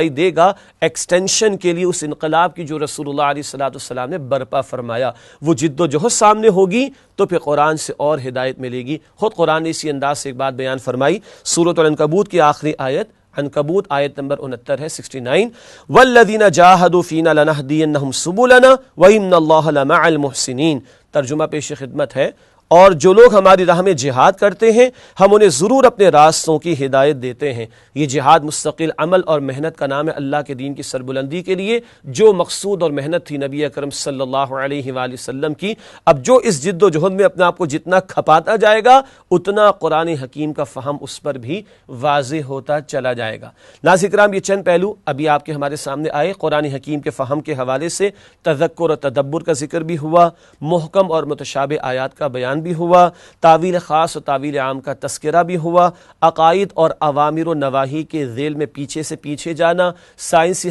دے گا ایکسٹینشن کے لیے اس انقلاب کی جو رسول اللہ علیہ السلام نے برپا فرمایا۔ وہ جد و جہد سامنے ہوگی تو پھر قرآن سے اور ہدایت ملے گی۔ خود قرآن نے اسی انداز سے ایک بات بیان فرمائی، سورۃ العنکبوت کی آخری آیت عنکبوت آیت نمبر 69 ہے 69، والذین جاہدوا فینا لنہدینہم سبلنا وان اللہ لمع المحسنین۔ ترجمہ پیش خدمت ہے، اور جو لوگ ہماری راہ میں جہاد کرتے ہیں ہم انہیں ضرور اپنے راستوں کی ہدایت دیتے ہیں۔ یہ جہاد مستقل عمل اور محنت کا نام ہے اللہ کے دین کی سربلندی کے لیے، جو مقصود اور محنت تھی نبی اکرم صلی اللہ علیہ وآلہ وسلم کی۔ اب جو اس جد و جہد میں اپنے آپ کو جتنا کھپاتا جائے گا اتنا قرآن حکیم کا فہم اس پر بھی واضح ہوتا چلا جائے گا۔ ناظرین کرام، یہ چند پہلو ابھی آپ کے ہمارے سامنے آئے۔ قرآن حکیم کے فہم کے حوالے سے تذکر اور تدبر کا ذکر بھی ہوا، محکم اور متشابہ آیات کا بیان بھی ہوا، تعویل خاص اور تعویل عام کا تذکرہ بھی ہوا، عقائد اور اوامر و نواہی کے ذیل میں پیچھے سے پیچھے جانا، سائنسی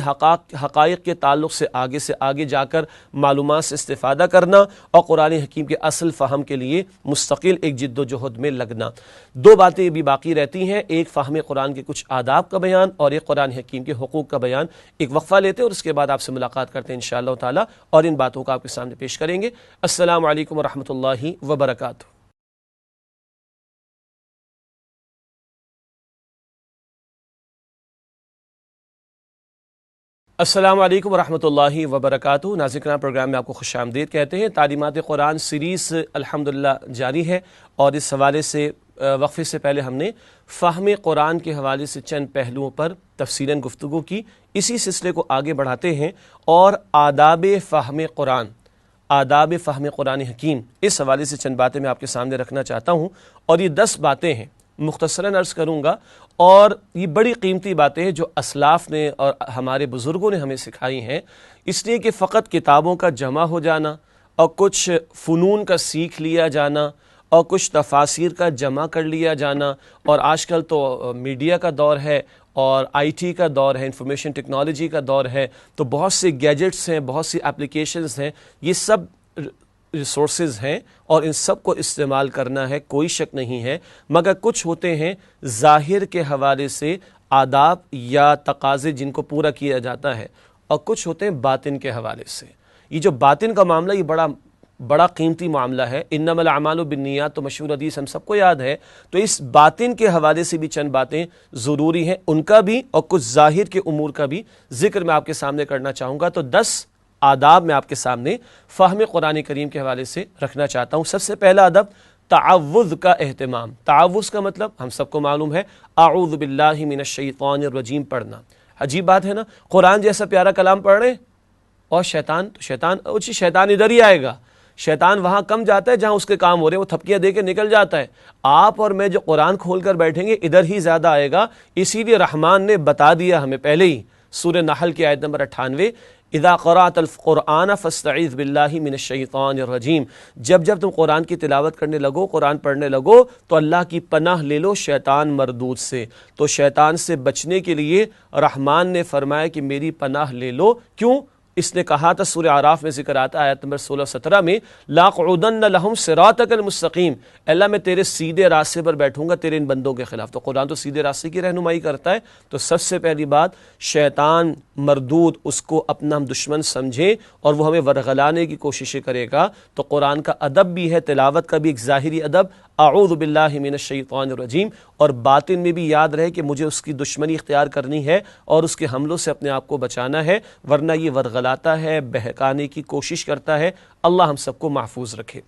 حقائق کے تعلق سے آگے جا کر معلومات سے استفادہ کرنا، اور قرآن حکیم کے اصل فہم کے لیے مستقل ایک جد و جہد میں لگنا۔ دو باتیں بھی باقی رہتی ہیں، ایک فہم قرآن کے کچھ آداب کا بیان اور ایک قرآن حکیم کے حقوق کا بیان۔ ایک وقفہ لیتے ہیں اور اس کے بعد آپ سے ملاقات کرتے ہیں انشاءاللہ تعالی، اور ان باتوں کا آپ کے سامنے پیش کریں گے۔ السلام علیکم ورحمۃ اللہ وبرکاتہ۔ السلام علیکم ورحمۃ اللہ وبرکاتہ۔ ناظرین کرام، پروگرام میں آپ کو خوش آمدید کہتے ہیں۔ تعلیمات قرآن سیریز الحمدللہ جاری ہے، اور اس حوالے سے وقفے سے پہلے ہم نے فہم قرآن کے حوالے سے چند پہلوؤں پر تفصیلاً گفتگو کی۔ اسی سلسلے کو آگے بڑھاتے ہیں اور آداب فہم قرآن حکیم، اس حوالے سے چند باتیں میں آپ کے سامنے رکھنا چاہتا ہوں، اور یہ 10 باتیں ہیں، مختصراً عرض کروں گا، اور یہ بڑی قیمتی باتیں ہیں جو اسلاف نے اور ہمارے بزرگوں نے ہمیں سکھائی ہیں، اس لیے کہ فقط کتابوں کا جمع ہو جانا اور کچھ فنون کا سیکھ لیا جانا اور کچھ تفاسیر کا جمع کر لیا جانا، اور آج کل تو میڈیا کا دور ہے اور آئی ٹی کا دور ہے، انفارمیشن ٹیکنالوجی کا دور ہے، تو بہت سے گیجٹس ہیں، بہت سی اپلیکیشنز ہیں، یہ سب ریسورسز ہیں اور ان سب کو استعمال کرنا ہے، کوئی شک نہیں ہے، مگر کچھ ہوتے ہیں ظاہر کے حوالے سے آداب یا تقاضے جن کو پورا کیا جاتا ہے، اور کچھ ہوتے ہیں باطن کے حوالے سے۔ یہ جو باطن کا معاملہ، یہ بڑا قیمتی معاملہ ہے۔ انما الاعمال بالنیات، تو مشہور حدیث ہم سب کو یاد ہے، تو اس باطن کے حوالے سے بھی چند باتیں ضروری ہیں، ان کا بھی اور کچھ ظاہر کے امور کا بھی ذکر میں آپ کے سامنے کرنا چاہوں گا۔ تو 10 آداب میں آپ کے سامنے فہم قرآن کریم کے حوالے سے رکھنا چاہتا ہوں۔ سب سے پہلا ادب تعوذ کا اہتمام۔ تعوذ کا مطلب ہم سب کو معلوم ہے، اعوذ باللہ من الشیطان الرجیم پڑھنا۔ عجیب بات ہے نا، قرآن جیسا پیارا کلام پڑھ رہے ہیں اور شیطان ادھر ہی آئے گا۔ شیطان وہاں کم جاتا ہے جہاں اس کے کام ہو رہے ہیں، وہ تھپکیاں دے کے نکل جاتا ہے۔ آپ اور میں جو قرآن کھول کر بیٹھیں گے ادھر ہی زیادہ آئے گا، اسی لیے رحمان نے بتا دیا ہمیں پہلے ہی، سورہ نحل کی آیت نمبر 98، اذا قرأت القرآن فاستعذ باللہ من الشیطان الرجیم، جب تم قرآن کی تلاوت کرنے لگو، قرآن پڑھنے لگو، تو اللہ کی پناہ لے لو شیطان مردود سے۔ تو شیطان سے بچنے کے لیے رحمان نے فرمایا کہ میری پناہ لے لو۔ کیوں؟ اس نے کہا تھا، سورہ اعراف میں ذکر آتا ہے آیت نمبر 16-17 میں، لاقعدن لہم صراطک المستقیم، اللہ میں تیرے سیدھے راستے پر بیٹھوں گا تیرے ان بندوں کے خلاف۔ تو قرآن تو سیدھے راستے کی رہنمائی کرتا ہے۔ تو سب سے پہلی بات، شیطان مردود، اس کو اپنا ہم دشمن سمجھیں اور وہ ہمیں ورغلانے کی کوششیں کرے گا۔ تو قرآن کا ادب بھی ہے، تلاوت کا بھی ایک ظاہری ادب، اعوذ باللہ من الشیطان الرجیم، اور باطن میں بھی یاد رہے کہ مجھے اس کی دشمنی اختیار کرنی ہے اور اس کے حملوں سے اپنے آپ کو بچانا ہے، ورنہ یہ ورغلاتا ہے، بہکانے کی کوشش کرتا ہے۔ اللہ ہم سب کو محفوظ رکھے۔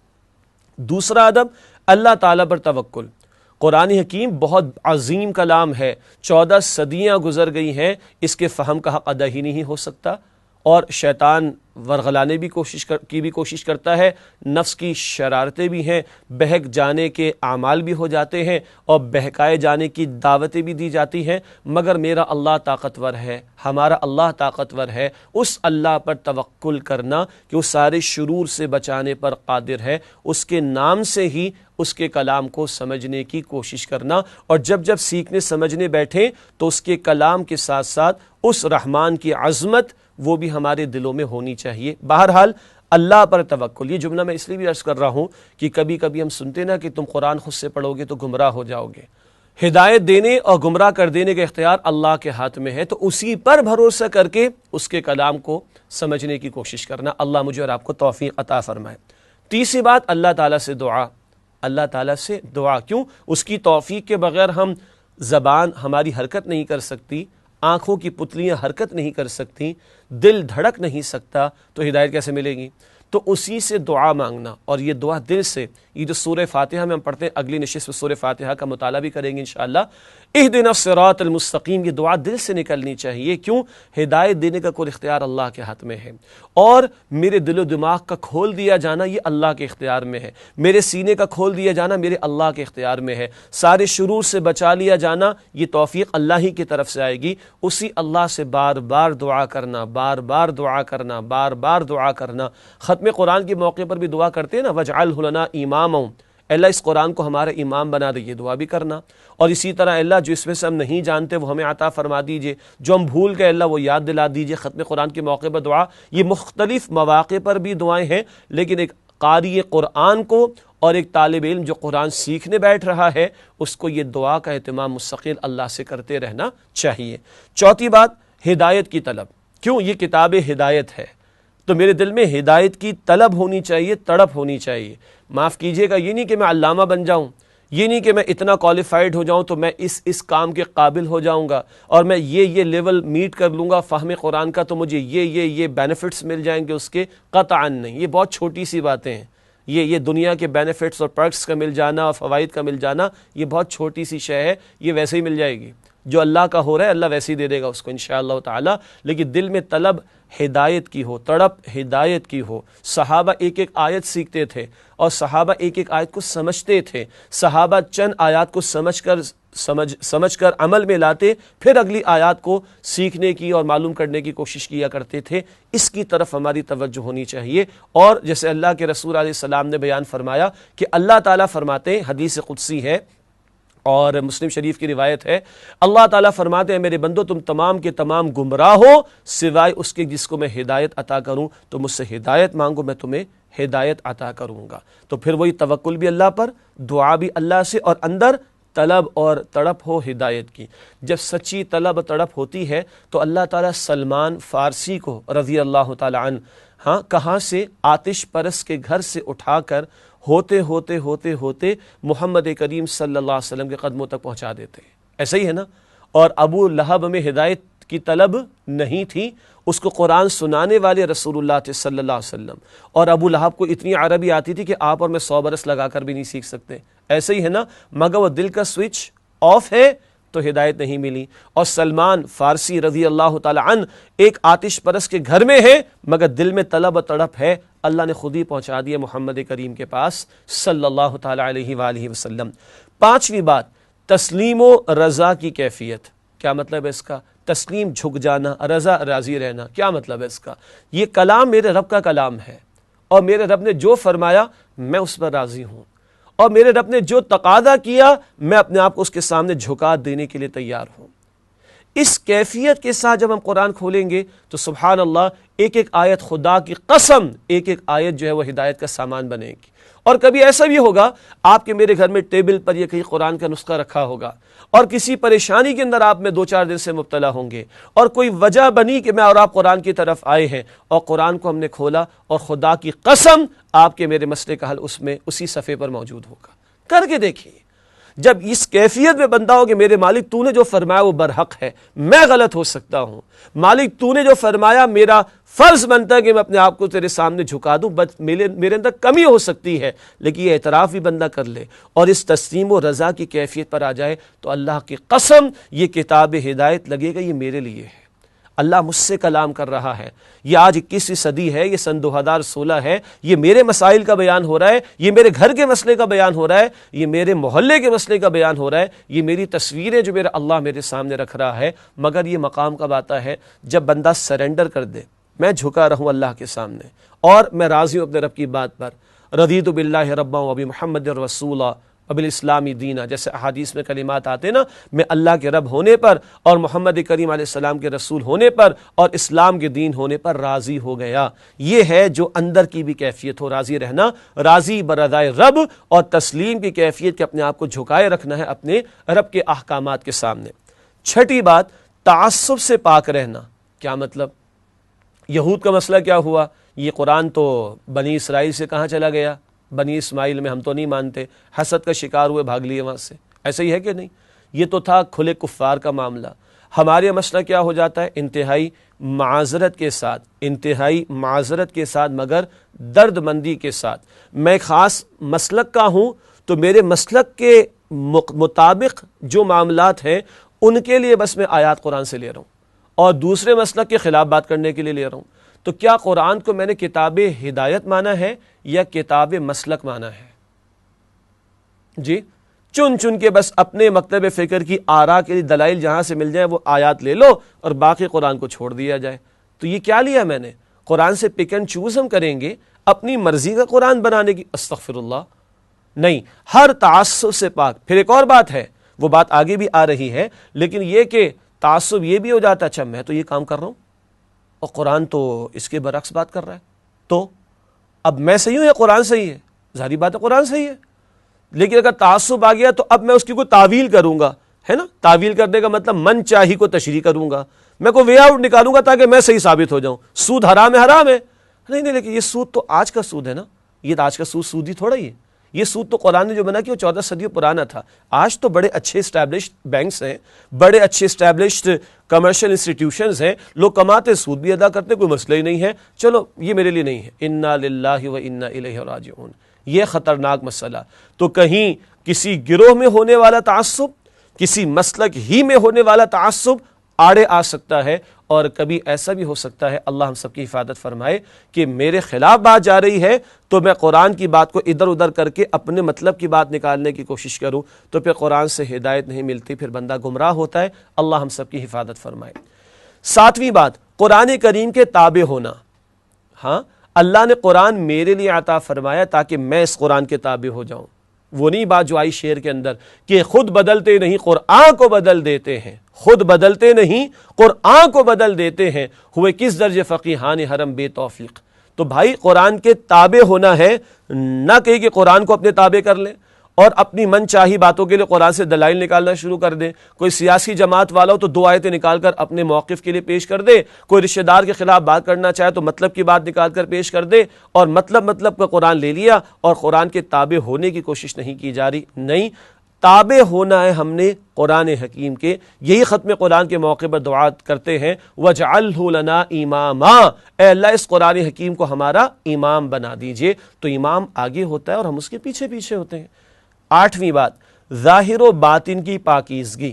دوسرا ادب، اللہ تعالیٰ پر توکل۔ قرآن حکیم بہت عظیم کلام ہے، 14 صدیاں گزر گئی ہیں، اس کے فہم کا حق ادا ہی نہیں ہو سکتا، اور شیطان ورغلانے کی کوشش کرتا ہے، نفس کی شرارتیں بھی ہیں، بہک جانے کے اعمال بھی ہو جاتے ہیں اور بہکائے جانے کی دعوتیں بھی دی جاتی ہیں، مگر میرا اللہ طاقتور ہے، ہمارا اللہ طاقتور ہے۔ اس اللہ پر توکل کرنا کہ وہ سارے شرور سے بچانے پر قادر ہے، اس کے نام سے ہی اس کے کلام کو سمجھنے کی کوشش کرنا، اور جب سیکھنے سمجھنے بیٹھیں تو اس کے کلام کے ساتھ ساتھ اس رحمان کی عظمت وہ بھی ہمارے دلوں میں ہونی چاہیے۔ بہرحال اللہ پر توکل، یہ جملہ میں اس لیے بھی عرض کر رہا ہوں کہ کبھی ہم سنتے نا کہ تم قرآن خود سے پڑھو گے تو گمراہ ہو جاؤ گے۔ ہدایت دینے اور گمراہ کر دینے کا اختیار اللہ کے ہاتھ میں ہے، تو اسی پر بھروسہ کر کے اس کے کلام کو سمجھنے کی کوشش کرنا۔ اللہ مجھے اور آپ کو توفیق عطا فرمائے۔ تیسری بات، اللہ تعالیٰ سے دعا۔ اللہ تعالیٰ سے دعا، کیوں؟ اس کی توفیق کے بغیر ہم زبان ہماری حرکت نہیں کر سکتی، آنکھوں کی پتلیاں حرکت نہیں کر سکتی، دل دھڑک نہیں سکتا، تو ہدایت کیسے ملے گی؟ تو اسی سے دعا مانگنا، اور یہ دعا دل سے، یہ جو سورہ فاتحہ میں ہم پڑھتے ہیں، اگلی نشست میں سورہ فاتحہ کا مطالعہ بھی کریں گے انشاءاللہ۔ اہدنا الصراط المستقیم، یہ دعا دل سے نکلنی چاہیے۔ کیوں؟ ہدایت دینے کا کوئی اختیار اللہ کے ہاتھ میں ہے، اور میرے دل و دماغ کا کھول دیا جانا یہ اللہ کے اختیار میں ہے، میرے سینے کا کھول دیا جانا میرے اللہ کے اختیار میں ہے، سارے شرور سے بچا لیا جانا یہ توفیق اللہ ہی کی طرف سے آئے گی۔ اسی اللہ سے بار بار دعا کرنا، بار بار دعا کرنا، بار بار دعا کرنا۔ ختم قرآن کے موقع پر بھی دعا کرتے ہیں نا، وَاجْعَلْهُ لَنَا إِمَامًا، اللہ اس قرآن کو ہمارا امام بنا دے، یہ دعا بھی کرنا۔ اور اسی طرح اللہ جو اس میں سے ہم نہیں جانتے وہ ہمیں عطا فرما دیجئے، جو ہم بھول گئے اللہ وہ یاد دلا دیجئے۔ ختم قرآن کے موقع پر دعا، یہ مختلف مواقع پر بھی دعائیں ہیں، لیکن ایک قاری قرآن کو اور ایک طالب علم جو قرآن سیکھنے بیٹھ رہا ہے اس کو یہ دعا کا اہتمام مستقل اللہ سے کرتے رہنا چاہیے۔ چوتھی بات، ہدایت کی طلب۔ کیوں؟ یہ کتاب ہدایت ہے، تو میرے دل میں ہدایت کی طلب ہونی چاہیے، تڑپ ہونی چاہیے۔ معاف کیجئے گا، یہ نہیں کہ میں علامہ بن جاؤں، یہ نہیں کہ میں اتنا کوالیفائڈ ہو جاؤں تو میں اس کام کے قابل ہو جاؤں گا اور میں یہ لیول میٹ کر لوں گا فہم قرآن کا تو مجھے یہ بینیفٹس مل جائیں گے اس کے، قطعاً نہیں۔ یہ بہت چھوٹی سی باتیں ہیں، یہ دنیا کے بینیفٹس اور پرکس کا مل جانا اور فوائد کا مل جانا یہ بہت چھوٹی سی شے ہے، یہ ویسے ہی مل جائے گی، جو اللہ کا ہو رہا ہے اللہ ویسے ہی دے دے گا اس کو انشاءاللہ تعالی۔ لیکن دل میں طلب ہدایت کی ہو، تڑپ ہدایت کی ہو۔ صحابہ ایک ایک آیت سیکھتے تھے اور صحابہ ایک ایک آیت کو سمجھتے تھے، صحابہ چند آیات کو سمجھ کر عمل میں لاتے، پھر اگلی آیات کو سیکھنے کی اور معلوم کرنے کی کوشش کیا کرتے تھے۔ اس کی طرف ہماری توجہ ہونی چاہیے۔ اور جیسے اللہ کے رسول علیہ السلام نے بیان فرمایا کہ اللہ تعالیٰ فرماتے ہیں، حدیث قدسی ہے اور مسلم شریف کی روایت ہے، اللہ تعالیٰ فرماتے ہیں میرے بندو تم تمام کے تمام گمراہ ہو سوائے اس کے جس کو میں ہدایت عطا کروں، تو مجھ سے ہدایت مانگو میں تمہیں ہدایت عطا کروں گا۔ تو پھر وہی توکل بھی اللہ پر، دعا بھی اللہ سے، اور اندر طلب اور تڑپ ہو ہدایت کی۔ جب سچی طلب تڑپ ہوتی ہے تو اللہ تعالیٰ سلمان فارسی کو رضی اللہ تعالیٰ عنہ کہاں سے، آتش پرس کے گھر سے اٹھا کر ہوتے ہوتے محمد کریم صلی اللہ علیہ وسلم کے قدموں تک پہنچا دیتے ہیں۔ ایسا ہی ہے نا۔ اور ابو لہب میں ہدایت کی طلب نہیں تھی، اس کو قرآن سنانے والے رسول اللہ تھے صلی اللہ علیہ وسلم، اور ابو لہب کو اتنی عربی آتی تھی کہ آپ اور میں 100 برس لگا کر بھی نہیں سیکھ سکتے۔ ایسے ہی ہے نا، مگر وہ دل کا سوئچ آف ہے تو ہدایت نہیں ملی۔ اور سلمان فارسی رضی اللہ تعالی عنہ ایک آتش پرس کے گھر میں ہے مگر دل میں طلب و تڑپ ہے، اللہ نے خود ہی پہنچا دیا محمد کریم کے پاس صلی اللہ تعالی علیہ وآلہ وسلم۔ پانچویں بات، تسلیم و رضا کی کیفیت۔ کیا مطلب ہے اس کا؟ تسلیم، جھک جانا، رضا راضی رہنا۔ کیا مطلب ہے اس کا؟ یہ کلام میرے رب کا کلام ہے اور میرے رب نے جو فرمایا میں اس پر راضی ہوں، اور میرے رب نے جو تقاضا کیا میں اپنے آپ کو اس کے سامنے جھکا دینے کے لیے تیار ہوں۔ اس کیفیت کے ساتھ جب ہم قرآن کھولیں گے تو سبحان اللہ، ایک ایک آیت، خدا کی قسم ایک ایک آیت جو ہے وہ ہدایت کا سامان بنے گی۔ اور کبھی ایسا بھی ہوگا آپ کے میرے گھر میں ٹیبل پر یہ کہیں قرآن کا نسخہ رکھا ہوگا اور کسی پریشانی کے اندر آپ میں 2-4 دن سے مبتلا ہوں گے، اور کوئی وجہ بنی کہ میں اور آپ قرآن کی طرف آئے ہیں اور قرآن کو ہم نے کھولا، اور خدا کی قسم آپ کے میرے مسئلے کا حل اس میں اسی صفحے پر موجود ہوگا۔ کر کے دیکھیے، جب اس کیفیت میں بندہ ہو کہ میرے مالک تو نے جو فرمایا وہ برحق ہے، میں غلط ہو سکتا ہوں، مالک تو نے جو فرمایا میرا فرض بنتا ہے کہ میں اپنے آپ کو تیرے سامنے جھکا دوں، بس میرے اندر کمی ہو سکتی ہے، لیکن یہ اعتراف بھی بندہ کر لے اور اس تسلیم و رضا کی کیفیت پر آ جائے تو اللہ کی قسم یہ کتاب ہدایت لگے گا یہ میرے لیے ہے، اللہ مجھ سے کلام کر رہا ہے، یہ آج 21ویں صدی ہے، یہ سن 2016 ہے، یہ میرے مسائل کا بیان ہو رہا ہے، یہ میرے گھر کے مسئلے کا بیان ہو رہا ہے، یہ میرے محلے کے مسئلے کا بیان ہو رہا ہے، یہ میری تصویریں جو میرا اللہ میرے سامنے رکھ رہا ہے۔ مگر یہ مقام کب آتا ہے؟ جب بندہ سرنڈر کر دے، میں جھکا رہوں اللہ کے سامنے اور میں راضی ہوں اپنے رب کی بات پر، رضیت باللہ ربا وبی محمد رسولا وبالاسلام دینا، جیسے احادیث میں کلمات آتے نا، میں اللہ کے رب ہونے پر اور محمد کریم علیہ السلام کے رسول ہونے پر اور اسلام کے دین ہونے پر راضی ہو گیا۔ یہ ہے جو اندر کی بھی کیفیت ہو، راضی رہنا، راضی برضائے رب، اور تسلیم کی کیفیت کہ اپنے آپ کو جھکائے رکھنا ہے اپنے رب کے احکامات کے سامنے۔ چھٹی بات، تعصب سے پاک رہنا۔ کیا مطلب؟ یہود کا مسئلہ کیا ہوا؟ یہ قرآن تو بنی اسرائیل سے کہاں چلا گیا؟ بنی اسماعیل میں ہم تو نہیں مانتے، حسد کا شکار ہوئے بھاگ لیے وہاں سے، ایسا ہی ہے کہ نہیں؟ یہ تو تھا کھلے کفار کا معاملہ۔ ہمارے مسئلہ کیا ہو جاتا ہے؟ انتہائی معذرت کے ساتھ مگر درد مندی کے ساتھ، میں خاص مسلک کا ہوں تو میرے مسلک کے مطابق جو معاملات ہیں ان کے لیے بس میں آیات قرآن سے لے رہا ہوں اور دوسرے مسلک کے خلاف بات کرنے کے لیے لے رہا ہوں۔ تو کیا قرآن کو میں نے کتاب ہدایت مانا ہے یا کتاب مسلک مانا ہے؟ جی چن چن کے بس اپنے مکتب فکر کی آراء کے دلائل جہاں سے مل جائیں وہ آیات لے لو اور باقی قرآن کو چھوڑ دیا جائے۔ تو یہ کیا لیا میں نے؟ قرآن سے پک اینڈ چوز ہم کریں گے اپنی مرضی کا قرآن بنانے کی؟ استغفر اللہ، نہیں، ہر تعصب سے پاک۔ پھر ایک اور بات ہے، وہ بات آگے بھی آ رہی ہے، لیکن یہ کہ تعصب یہ بھی ہو جاتا ہے، اچھا میں تو یہ کام کر رہا ہوں اور قرآن تو اس کے برعکس بات کر رہا ہے، تو اب میں صحیح ہوں یا قرآن صحیح ہے؟ ظاہری بات ہے قرآن صحیح ہے، لیکن اگر تعصب آ گیا تو اب میں اس کی کوئی تعویل کروں گا، ہے نا؟ تعویل کرنے کا مطلب من چاہی کو تشریح کروں گا، میں کوئی وے آؤٹ نکالوں گا تاکہ میں صحیح ثابت ہو جاؤں۔ سود حرام ہے، حرام ہے، نہیں لیکن یہ سود تو آج کا سود ہے نا، یہ آج کا سود ہی تھوڑا ہی ہے، یہ سود تو قرآن نے جو بنا کیا وہ 14 صدیوں پرانا تھا۔ آج تو بڑے اچھے اسٹیبلشڈ بینکس ہیں، بڑے اچھے اسٹیبلشڈ کمرشل انسٹیٹیوشنز ہیں، لوگ کماتے سود بھی ادا کرتے، کوئی مسئلہ ہی نہیں ہے، چلو یہ میرے لیے نہیں ہے۔ انا للہ و انا الیہ راجعون، یہ خطرناک مسئلہ۔ تو کہیں کسی گروہ میں ہونے والا تعصب، کسی مسلک ہی میں ہونے والا تعصب آڑے آ سکتا ہے، اور کبھی ایسا بھی ہو سکتا ہے، اللہ ہم سب کی حفاظت فرمائے، کہ میرے خلاف بات جا رہی ہے تو میں قرآن کی بات کو ادھر ادھر کر کے اپنے مطلب کی بات نکالنے کی کوشش کروں، تو پھر قرآن سے ہدایت نہیں ملتی، پھر بندہ گمراہ ہوتا ہے۔ اللہ ہم سب کی حفاظت فرمائے۔ 7ویں بات، قرآن کریم کے تابع ہونا۔ ہاں، اللہ نے قرآن میرے لیے عطا فرمایا تاکہ میں اس قرآن کے تابع ہو جاؤں۔ وہ نہیں بات جو آئی شعر کے اندر کہ خود بدلتے نہیں قرآن کو بدل دیتے ہیں، خود بدلتے نہیں قرآن کو بدل دیتے ہیں، ہوئے کس درجے فقیہان حرم بے توفیق۔ تو بھائی قرآن کے تابع ہونا ہے، نہ کہیں کہ قرآن کو اپنے تابع کر لیں اور اپنی من چاہی باتوں کے لیے قرآن سے دلائل نکالنا شروع کر دیں۔ کوئی سیاسی جماعت والا ہو تو 2 آیتیں نکال کر اپنے موقف کے لیے پیش کر دے، کوئی رشتہ دار کے خلاف بات کرنا چاہے تو مطلب کی بات نکال کر پیش کر دے، اور مطلب کا قرآن لے لیا اور قرآن کے تابع ہونے کی کوشش نہیں کی جا رہی۔ نہیں، تابع ہونا ہے ہم نے قرآن حکیم کے۔ یہی ختم قرآن کے موقع پر دعا کرتے ہیں، وَاجْعَلْهُ لَنَا إِمَامًا، اے اللہ اس قرآن حکیم کو ہمارا امام بنا دیجئے۔ تو امام آگے ہوتا ہے اور ہم اس کے پیچھے پیچھے ہوتے ہیں۔ 8ویں بات، ظاہر و باطن کی پاکیزگی۔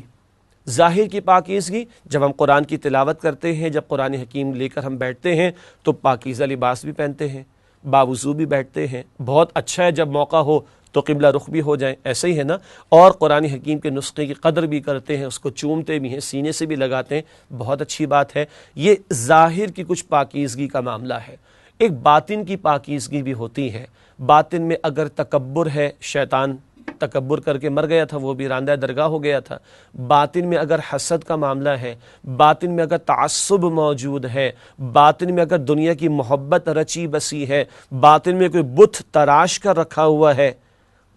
ظاہر کی پاکیزگی، جب ہم قرآن کی تلاوت کرتے ہیں، جب قرآن حکیم لے کر ہم بیٹھتے ہیں تو پاکیزہ لباس بھی پہنتے ہیں، باوضو بھی بیٹھتے ہیں۔ بہت اچھا ہے جب موقع ہو تو قبلہ رخ بھی ہو جائیں، ایسے ہی ہے نا، اور قرآن حکیم کے نسخے کی قدر بھی کرتے ہیں، اس کو چومتے بھی ہیں، سینے سے بھی لگاتے ہیں، بہت اچھی بات ہے۔ یہ ظاہر کی کچھ پاکیزگی کا معاملہ ہے۔ ایک باطن کی پاکیزگی بھی ہوتی ہے۔ باطن میں اگر تکبر ہے، شیطان تکبر کر کے مر گیا تھا، وہ بھی راندہ درگاہ ہو گیا تھا۔ باطن میں اگر حسد کا معاملہ ہے، باطن میں اگر تعصب موجود ہے، باطن میں اگر دنیا کی محبت رچی بسی ہے، باطن میں کوئی بت تراش کر رکھا ہوا ہے،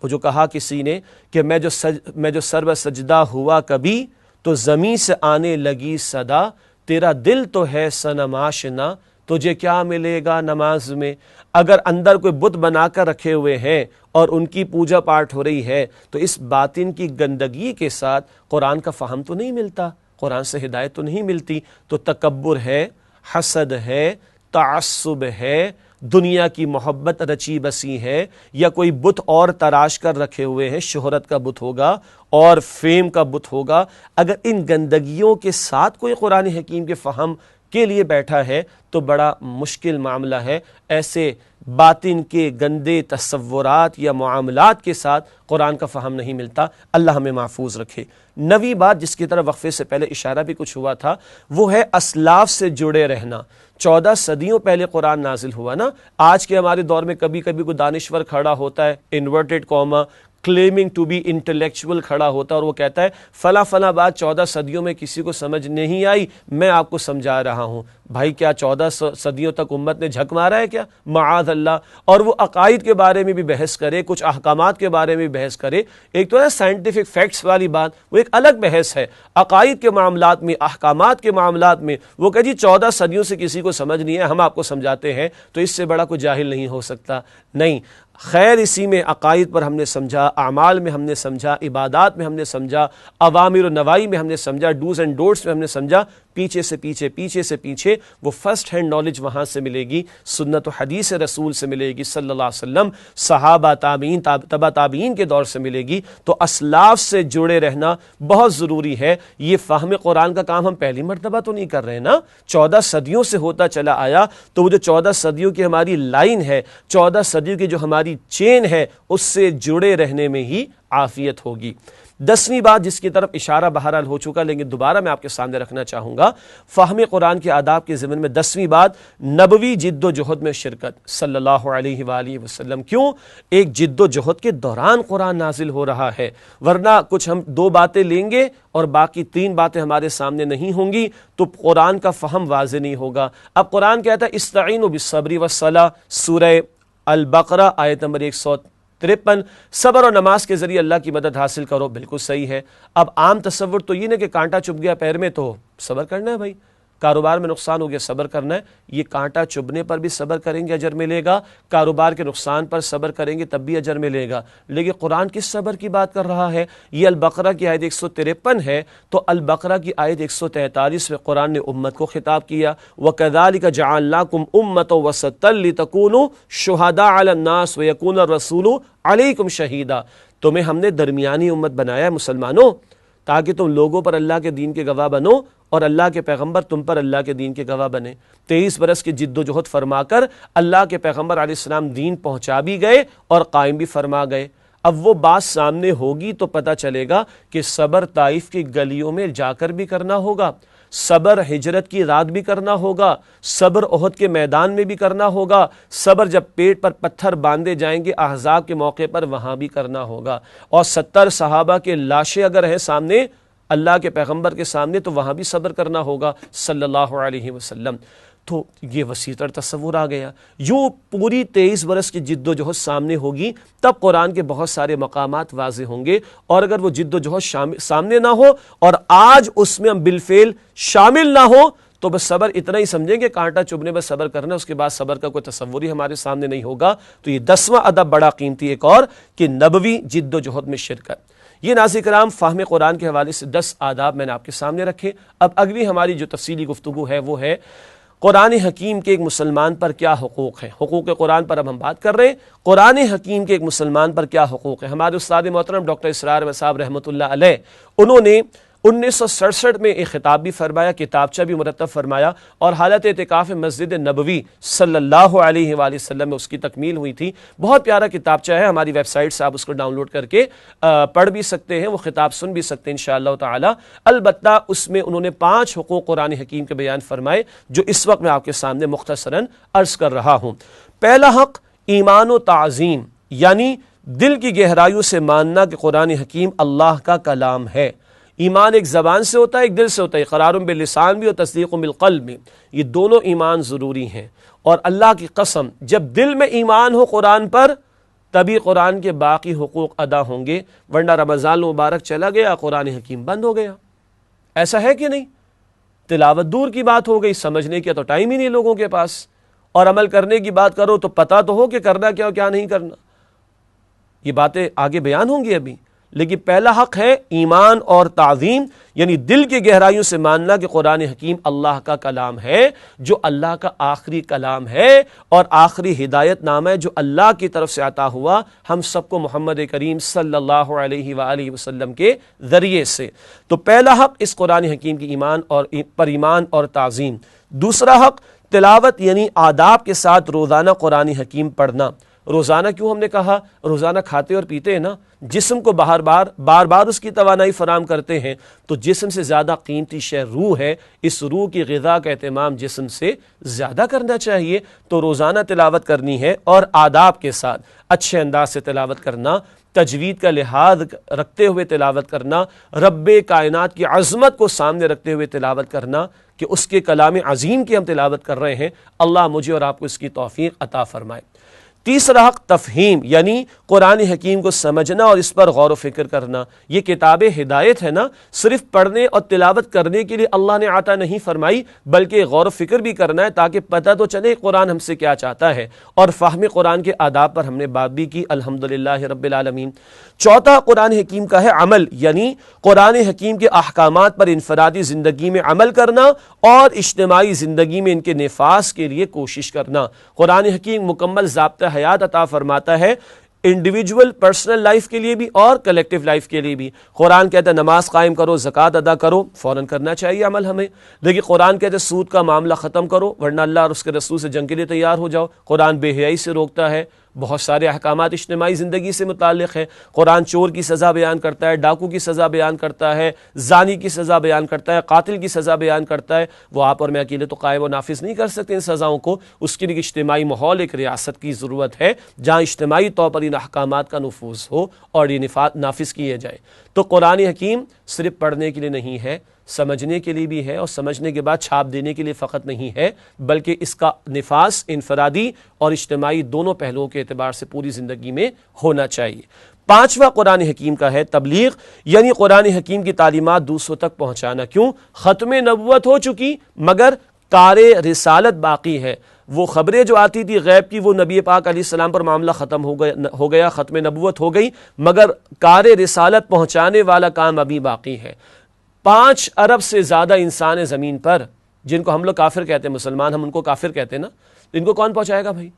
وہ جو کہا کسی نے کہ میں جو سر و سجدہ ہوا کبھی تو زمین سے آنے لگی صدا، تیرا دل تو ہے صنم آشنا، تجھے کیا ملے گا نماز میں۔ اگر اندر کوئی بت بنا کر رکھے ہوئے ہیں اور ان کی پوجا پاٹ ہو رہی ہے تو اس باطن کی گندگی کے ساتھ قرآن کا فہم تو نہیں ملتا، قرآن سے ہدایت تو نہیں ملتی۔ تو تکبر ہے، حسد ہے، تعصب ہے، دنیا کی محبت رچی بسی ہے، یا کوئی بت اور تراش کر رکھے ہوئے ہیں، شہرت کا بت ہوگا اور فیم کا بت ہوگا۔ اگر ان گندگیوں کے ساتھ کوئی قرآن حکیم کے فہم کے لیے بیٹھا ہے تو بڑا مشکل معاملہ ہے۔ ایسے باطن کے گندے تصورات یا معاملات کے ساتھ قرآن کا فہم نہیں ملتا۔ اللہ ہمیں محفوظ رکھے۔ 9ویں بات جس کی طرف وقفے سے پہلے اشارہ بھی کچھ ہوا تھا، وہ ہے اسلاف سے جڑے رہنا۔ 14 صدیوں پہلے قرآن نازل ہوا نا۔ آج کے ہمارے دور میں کبھی کبھی کوئی دانشور کھڑا ہوتا ہے، inverted comma claiming to be intellectual کھڑا ہوتا ہے اور وہ کہتا ہے فلاں فلاں بات 14 صدیوں میں کسی کو سمجھ نہیں آئی، میں آپ کو سمجھا رہا ہوں۔ بھائی کیا 14 صدیوں تک امت نے جھک مارا ہے کیا؟ معاذ اللہ۔ اور وہ عقائد کے بارے میں بھی بحث کرے، کچھ احکامات کے بارے میں بھی بحث کرے۔ ایک تو ہے سائنٹیفک فیکٹس والی بات، وہ ایک الگ بحث ہے۔ عقائد کے معاملات میں، احکامات کے معاملات میں وہ کہ جی 14 صدیوں سے کسی کو سمجھ نہیں ہے، ہم آپ کو سمجھاتے ہیں، تو اس سے بڑا کوئی جاہل نہیں ہو سکتا۔ نہیں، خیر اسی میں عقائد پر ہم نے سمجھا، اعمال میں ہم نے سمجھا، عبادات میں ہم نے سمجھا، اوامر و نواہی میں ہم نے سمجھا، ڈوز اینڈ ڈونٹس میں ہم نے سمجھا۔ پیچھے سے پیچھے وہ فرسٹ ہینڈ نالج وہاں سے ملے گی، سنت و حدیث رسول سے ملے گی صلی اللہ علیہ وسلم، صحابہ تابعین تبع تابعین کے دور سے ملے گی۔ تو اسلاف سے جڑے رہنا بہت ضروری ہے۔ یہ فہم قرآن کا کام ہم پہلی مرتبہ تو نہیں کر رہے نا، 14 صدیوں سے ہوتا چلا آیا۔ تو وہ جو 14 صدیوں کی ہماری لائن ہے، 14 صدیوں کی جو ہماری چین ہے، اس سے جڑے رہنے میں ہی عافیت ہوگی۔ 10ویں بات جس کی طرف اشارہ بہرحال ہو چکا، لیکن دوبارہ میں آپ کے سامنے رکھنا چاہوں گا، فہم قرآن کے آداب کے ضمن میں 10ویں بات، نبوی جد و جہد میں شرکت صلی اللہ علیہ وآلہ وسلم۔ کیوں؟ ایک جد و جہد کے دوران قرآن نازل ہو رہا ہے، ورنہ کچھ ہم 2 باتیں لیں گے اور باقی 3 باتیں ہمارے سامنے نہیں ہوں گی تو قرآن کا فہم واضح نہیں ہوگا۔ اب قرآن کہتا ہے استعینوا بالصبر والصلاۃ، سورہ البقرہ آیت نمبر 153، صبر اور نماز کے ذریعے اللہ کی مدد حاصل کرو، بالکل صحیح ہے۔ اب عام تصور تو یہ نہیں کہ کانٹا چبھ گیا پیر میں تو صبر کرنا ہے، بھائی کاروبار میں نقصان ہو گیا صبر کرنا ہے، یہ کانٹا چبھنے پر بھی صبر کریں گے اجر ملے گا، کاروبار کے نقصان پر صبر کریں گے تب بھی اجر ملے گا۔ لیکن قرآن کس صبر کی بات کر رہا ہے؟ یہ البقرہ کی آیت 153 ہے، تو البقرہ کی آیت 143 میں قرآن نے امت کو خطاب کیا، وَكَذَلِكَ جَعَلْنَاكُمْ أُمَّةً وَسَطًا لِتَكُونُوا شُهَدَاءَ عَلَى النَّاسِ وَيَكُونَ الرَّسُولُ عَلَيْكُمْ شَهِيدًا۔ تمہیں ہم نے درمیانی امت بنایا ہے مسلمانوں، تاکہ تم لوگوں پر اللہ کے دین کے گواہ بنو اور اللہ کے پیغمبر تم پر اللہ کے دین کے گواہ بنے۔ 23 برس کی جد و جہد فرما کر اللہ کے پیغمبر علیہ السلام دین پہنچا بھی گئے اور قائم بھی فرما گئے۔ اب وہ بات سامنے ہوگی تو پتہ چلے گا کہ صبر طائف کی گلیوں میں جا کر بھی کرنا ہوگا، صبر ہجرت کی رات بھی کرنا ہوگا، صبر احد کے میدان میں بھی کرنا ہوگا، صبر جب پیٹ پر پتھر باندھے جائیں گے احزاب کے موقع پر وہاں بھی کرنا ہوگا، اور 70 صحابہ کے لاشیں اگر ہیں سامنے اللہ کے پیغمبر کے سامنے تو وہاں بھی صبر کرنا ہوگا صلی اللہ علیہ وسلم۔ تو یہ وسیع تر تصور آ گیا۔ یوں پوری 23 برس کی جد و جہد سامنے ہوگی تب قرآن کے بہت سارے مقامات واضح ہوں گے، اور اگر وہ جد و جہد سامنے نہ ہو اور آج اس میں ہم بالفعل شامل نہ ہو تو بس صبر اتنا ہی سمجھیں گے، کانٹا چبھنے بس صبر کرنا، اس کے بعد صبر کا کوئی تصور ہی ہمارے سامنے نہیں ہوگا۔ تو یہ 10واں ادب بڑا قیمتی ایک اور کہ نبوی جد و جہد میں شرکت۔ یہ ناظرین کرام فہم قرآن کے حوالے سے 10 آداب میں نے آپ کے سامنے رکھے۔ اب اگلی ہماری جو تفصیلی گفتگو ہے وہ ہے قرآن حکیم کے ایک مسلمان پر کیا حقوق ہیں۔ حقوق قرآن پر اب ہم بات کر رہے ہیں، قرآن حکیم کے ایک مسلمان پر کیا حقوق ہیں۔ ہمارے استاد محترم ڈاکٹر اسرار احمد صاحب رحمۃ اللہ علیہ، انہوں نے 1967 میں ایک خطاب بھی فرمایا، کتابچہ بھی مرتب فرمایا، اور حالت اعتکاف مسجد نبوی صلی اللہ علیہ وآلہ وسلم میں اس کی تکمیل ہوئی تھی۔ بہت پیارا کتابچہ ہے، ہماری ویب سائٹ سے آپ اس کو ڈاؤن لوڈ کر کے پڑھ بھی سکتے ہیں، وہ خطاب سن بھی سکتے ہیں انشاءاللہ تعالی۔ البتہ اس میں انہوں نے 5 حقوق قرآن حکیم کے بیان فرمائے جو اس وقت میں آپ کے سامنے مختصراً عرض کر رہا ہوں۔ پہلا حق ایمان و تعظیم، یعنی دل کی گہرائیوں سے ماننا کہ قرآن حکیم اللہ کا کلام ہے۔ ایمان ایک زبان سے ہوتا ہے، ایک دل سے ہوتا ہے، اقرار باللسان بھی اور تصدیق بالقلب بھی، یہ دونوں ایمان ضروری ہیں۔ اور اللہ کی قسم جب دل میں ایمان ہو قرآن پر تبھی قرآن کے باقی حقوق ادا ہوں گے، ورنہ رمضان المبارک چلا گیا قرآن حکیم بند ہو گیا۔ ایسا ہے کہ نہیں؟ تلاوت دور کی بات ہو گئی، سمجھنے کا تو ٹائم ہی نہیں لوگوں کے پاس، اور عمل کرنے کی بات کرو تو پتہ تو ہو کہ کرنا کیا اور کیا نہیں کرنا۔ یہ باتیں آگے بیان ہوں گی ابھی، لیکن پہلا حق ہے ایمان اور تعظیم، یعنی دل کی گہرائیوں سے ماننا کہ قرآن حکیم اللہ کا کلام ہے، جو اللہ کا آخری کلام ہے اور آخری ہدایت نامہ ہے جو اللہ کی طرف سے عطا ہوا ہم سب کو محمد کریم صلی اللہ علیہ وآلہ وسلم کے ذریعے سے۔ تو پہلا حق اس قرآن حکیم کی ایمان اور تعظیم۔ دوسرا حق تلاوت، یعنی آداب کے ساتھ روزانہ قرآن حکیم پڑھنا۔ روزانہ کیوں ہم نے کہا؟ روزانہ کھاتے اور پیتے ہیں نا، جسم کو بار بار اس کی توانائی فراہم کرتے ہیں، تو جسم سے زیادہ قیمتی شے روح ہے، اس روح کی غذا کا اہتمام جسم سے زیادہ کرنا چاہیے۔ تو روزانہ تلاوت کرنی ہے اور آداب کے ساتھ اچھے انداز سے تلاوت کرنا، تجوید کا لحاظ رکھتے ہوئے تلاوت کرنا، رب کائنات کی عظمت کو سامنے رکھتے ہوئے تلاوت کرنا کہ اس کے کلام عظیم کی ہم تلاوت کر رہے ہیں۔ اللہ مجھے اور آپ کو اس کی توفیق عطا فرمائے۔ تیسرا حق تفہیم، یعنی قرآن حکیم کو سمجھنا اور اس پر غور و فکر کرنا۔ یہ کتاب ہدایت ہے نا، صرف پڑھنے اور تلاوت کرنے کے لیے اللہ نے عطا نہیں فرمائی، بلکہ غور و فکر بھی کرنا ہے تاکہ پتہ تو چلے قرآن ہم سے کیا چاہتا ہے۔ اور فہم قرآن کے آداب پر ہم نے بات بھی کی، الحمدللہ رب العالمین۔ چوتھا قرآن حکیم کا ہے عمل، یعنی قرآن حکیم کے احکامات پر انفرادی زندگی میں عمل کرنا اور اجتماعی زندگی میں ان کے نفاذ کے لیے کوشش کرنا۔ قرآن حکیم مکمل ضابطہ حیات عطا فرماتا ہے، انڈیویجول پرسنل لائف کے لیے بھی اور کلیکٹیو لائف کے لیے بھی۔ قرآن کہتا ہے نماز قائم کرو، زکوٰۃ ادا کرو، فوراً کرنا چاہیے عمل ہمیں، لیکن قرآن کہتا ہے سود کا معاملہ ختم کرو ورنہ اللہ اور اس کے رسول سے جنگ کے لیے تیار ہو جاؤ۔ قرآن بے حیائی سے روکتا ہے، بہت سارے احکامات اجتماعی زندگی سے متعلق ہیں۔ قرآن چور کی سزا بیان کرتا ہے، ڈاکو کی سزا بیان کرتا ہے، زانی کی سزا بیان کرتا ہے، قاتل کی سزا بیان کرتا ہے۔ وہ آپ اور میں اکیلے تو قائم و نافذ نہیں کر سکتے ان سزاؤں کو، اس کے لیے اجتماعی ماحول، ایک ریاست کی ضرورت ہے جہاں اجتماعی طور پر ان احکامات کا نفوذ ہو اور یہ نافذ کیے جائے۔ تو قرآن حکیم صرف پڑھنے کے لیے نہیں ہے، سمجھنے کے لیے بھی ہے، اور سمجھنے کے بعد چھاپ دینے کے لیے فقط نہیں ہے، بلکہ اس کا نفاذ انفرادی اور اجتماعی دونوں پہلوؤں کے اعتبار سے پوری زندگی میں ہونا چاہیے۔ پانچواں قرآن حکیم کا ہے تبلیغ، یعنی قرآن حکیم کی تعلیمات دوسروں تک پہنچانا۔ کیوں؟ ختم نبوت ہو چکی مگر کار رسالت باقی ہے۔ وہ خبریں جو آتی تھی غیب کی، وہ نبی پاک علیہ السلام پر معاملہ ختم ہو گیا، ختم نبوت ہو گئی، مگر کار رسالت پہنچانے والا کام ابھی باقی ہے۔ 5 ارب سے زیادہ انسان زمین پر، جن کو ہم لوگ کافر کہتے ہیں، مسلمان ہم ان کو کافر کہتے ہیں نا، ان کو کون پہنچائے گا بھائی؟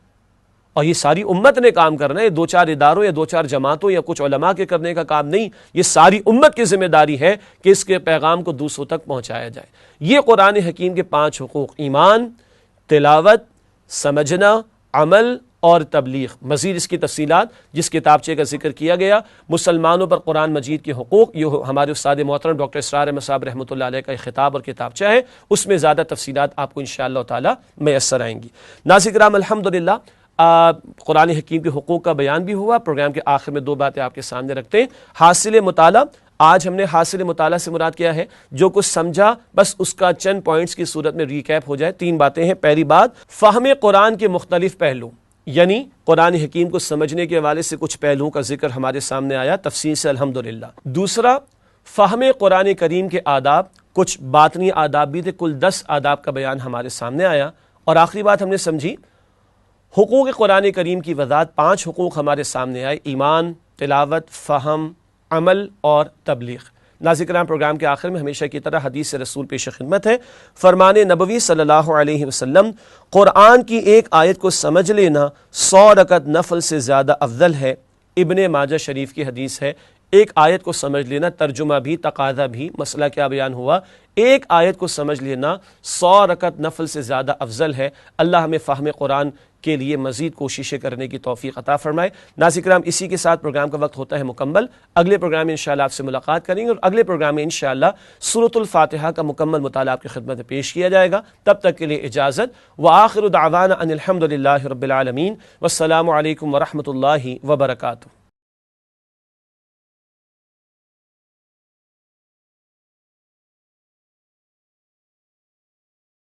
اور یہ ساری امت نے کام کرنا ہے، 2-4 اداروں یا 2-4 جماعتوں یا کچھ علماء کے کرنے کا کام نہیں، یہ ساری امت کی ذمہ داری ہے کہ اس کے پیغام کو دوسروں تک پہنچایا جائے۔ یہ قرآن حکیم کے 5 حقوق: ایمان، تلاوت، سمجھنا، عمل اور تبلیغ۔ مزید اس کی تفصیلات جس کتابچے کا ذکر کیا گیا، مسلمانوں پر قرآن مجید کے حقوق، یہ ہمارے استاد محترم ڈاکٹر اسرار احمد صاحب رحمۃ اللہ علیہ کا ایک خطاب اور کتابچہ ہے، اس میں زیادہ تفصیلات آپ کو انشاءاللہ تعالی میسر آئیں گی۔ ناظرین کرام، الحمدللہ قرآن حکیم کے حقوق کا بیان بھی ہوا۔ پروگرام کے آخر میں 2 باتیں آپ کے سامنے رکھتے ہیں۔ حاصل مطالعہ، آج ہم نے حاصل مطالعہ سے مراد کیا ہے؟ جو کچھ سمجھا بس اس کا چند پوائنٹس کی صورت میں ریکیپ ہو جائے۔ 3 باتیں ہیں۔ پہلی بات، فہم قرآن کے مختلف پہلو، یعنی قرآن حکیم کو سمجھنے کے حوالے سے کچھ پہلوؤں کا ذکر ہمارے سامنے آیا تفصیل سے الحمدللہ۔ دوسرا، فہم قرآن کریم کے آداب، کچھ باطنی آداب بھی تھے، کل 10 آداب کا بیان ہمارے سامنے آیا۔ اور آخری بات ہم نے سمجھی، حقوق قرآن کریم کی وضاحت، 5 حقوق ہمارے سامنے آئے: ایمان، تلاوت، فہم، عمل اور تبلیغ۔ ناظرین کرام، پروگرام کے آخر میں ہمیشہ کی طرح حدیث رسول پیش خدمت ہے۔ فرمان نبوی صلی اللہ علیہ وسلم، قرآن کی ایک آیت کو سمجھ لینا 100 رکعت نفل سے زیادہ افضل ہے۔ ابن ماجہ شریف کی حدیث ہے۔ ایک آیت کو سمجھ لینا، ترجمہ بھی، تقاضا بھی، مسئلہ کیا بیان ہوا؟ ایک آیت کو سمجھ لینا 100 رکعت نفل سے زیادہ افضل ہے۔ اللہ ہمیں فہم قرآن کے لیے مزید کوششیں کرنے کی توفیق عطا فرمائے۔ ناظرین کرام، اسی کے ساتھ پروگرام کا وقت ہوتا ہے مکمل۔ اگلے پروگرام میں انشاءاللہ آپ سے ملاقات کریں گے، اور اگلے پروگرام میں انشاءاللہ سورۃ الفاتحہ کا مکمل مطالعہ آپ کی خدمت میں پیش کیا جائے گا۔ تب تک کے لیے اجازت، وآخر دعوانا ان الحمدللہ رب العالمین، والسلام علیکم ورحمۃ اللہ وبرکاتہ۔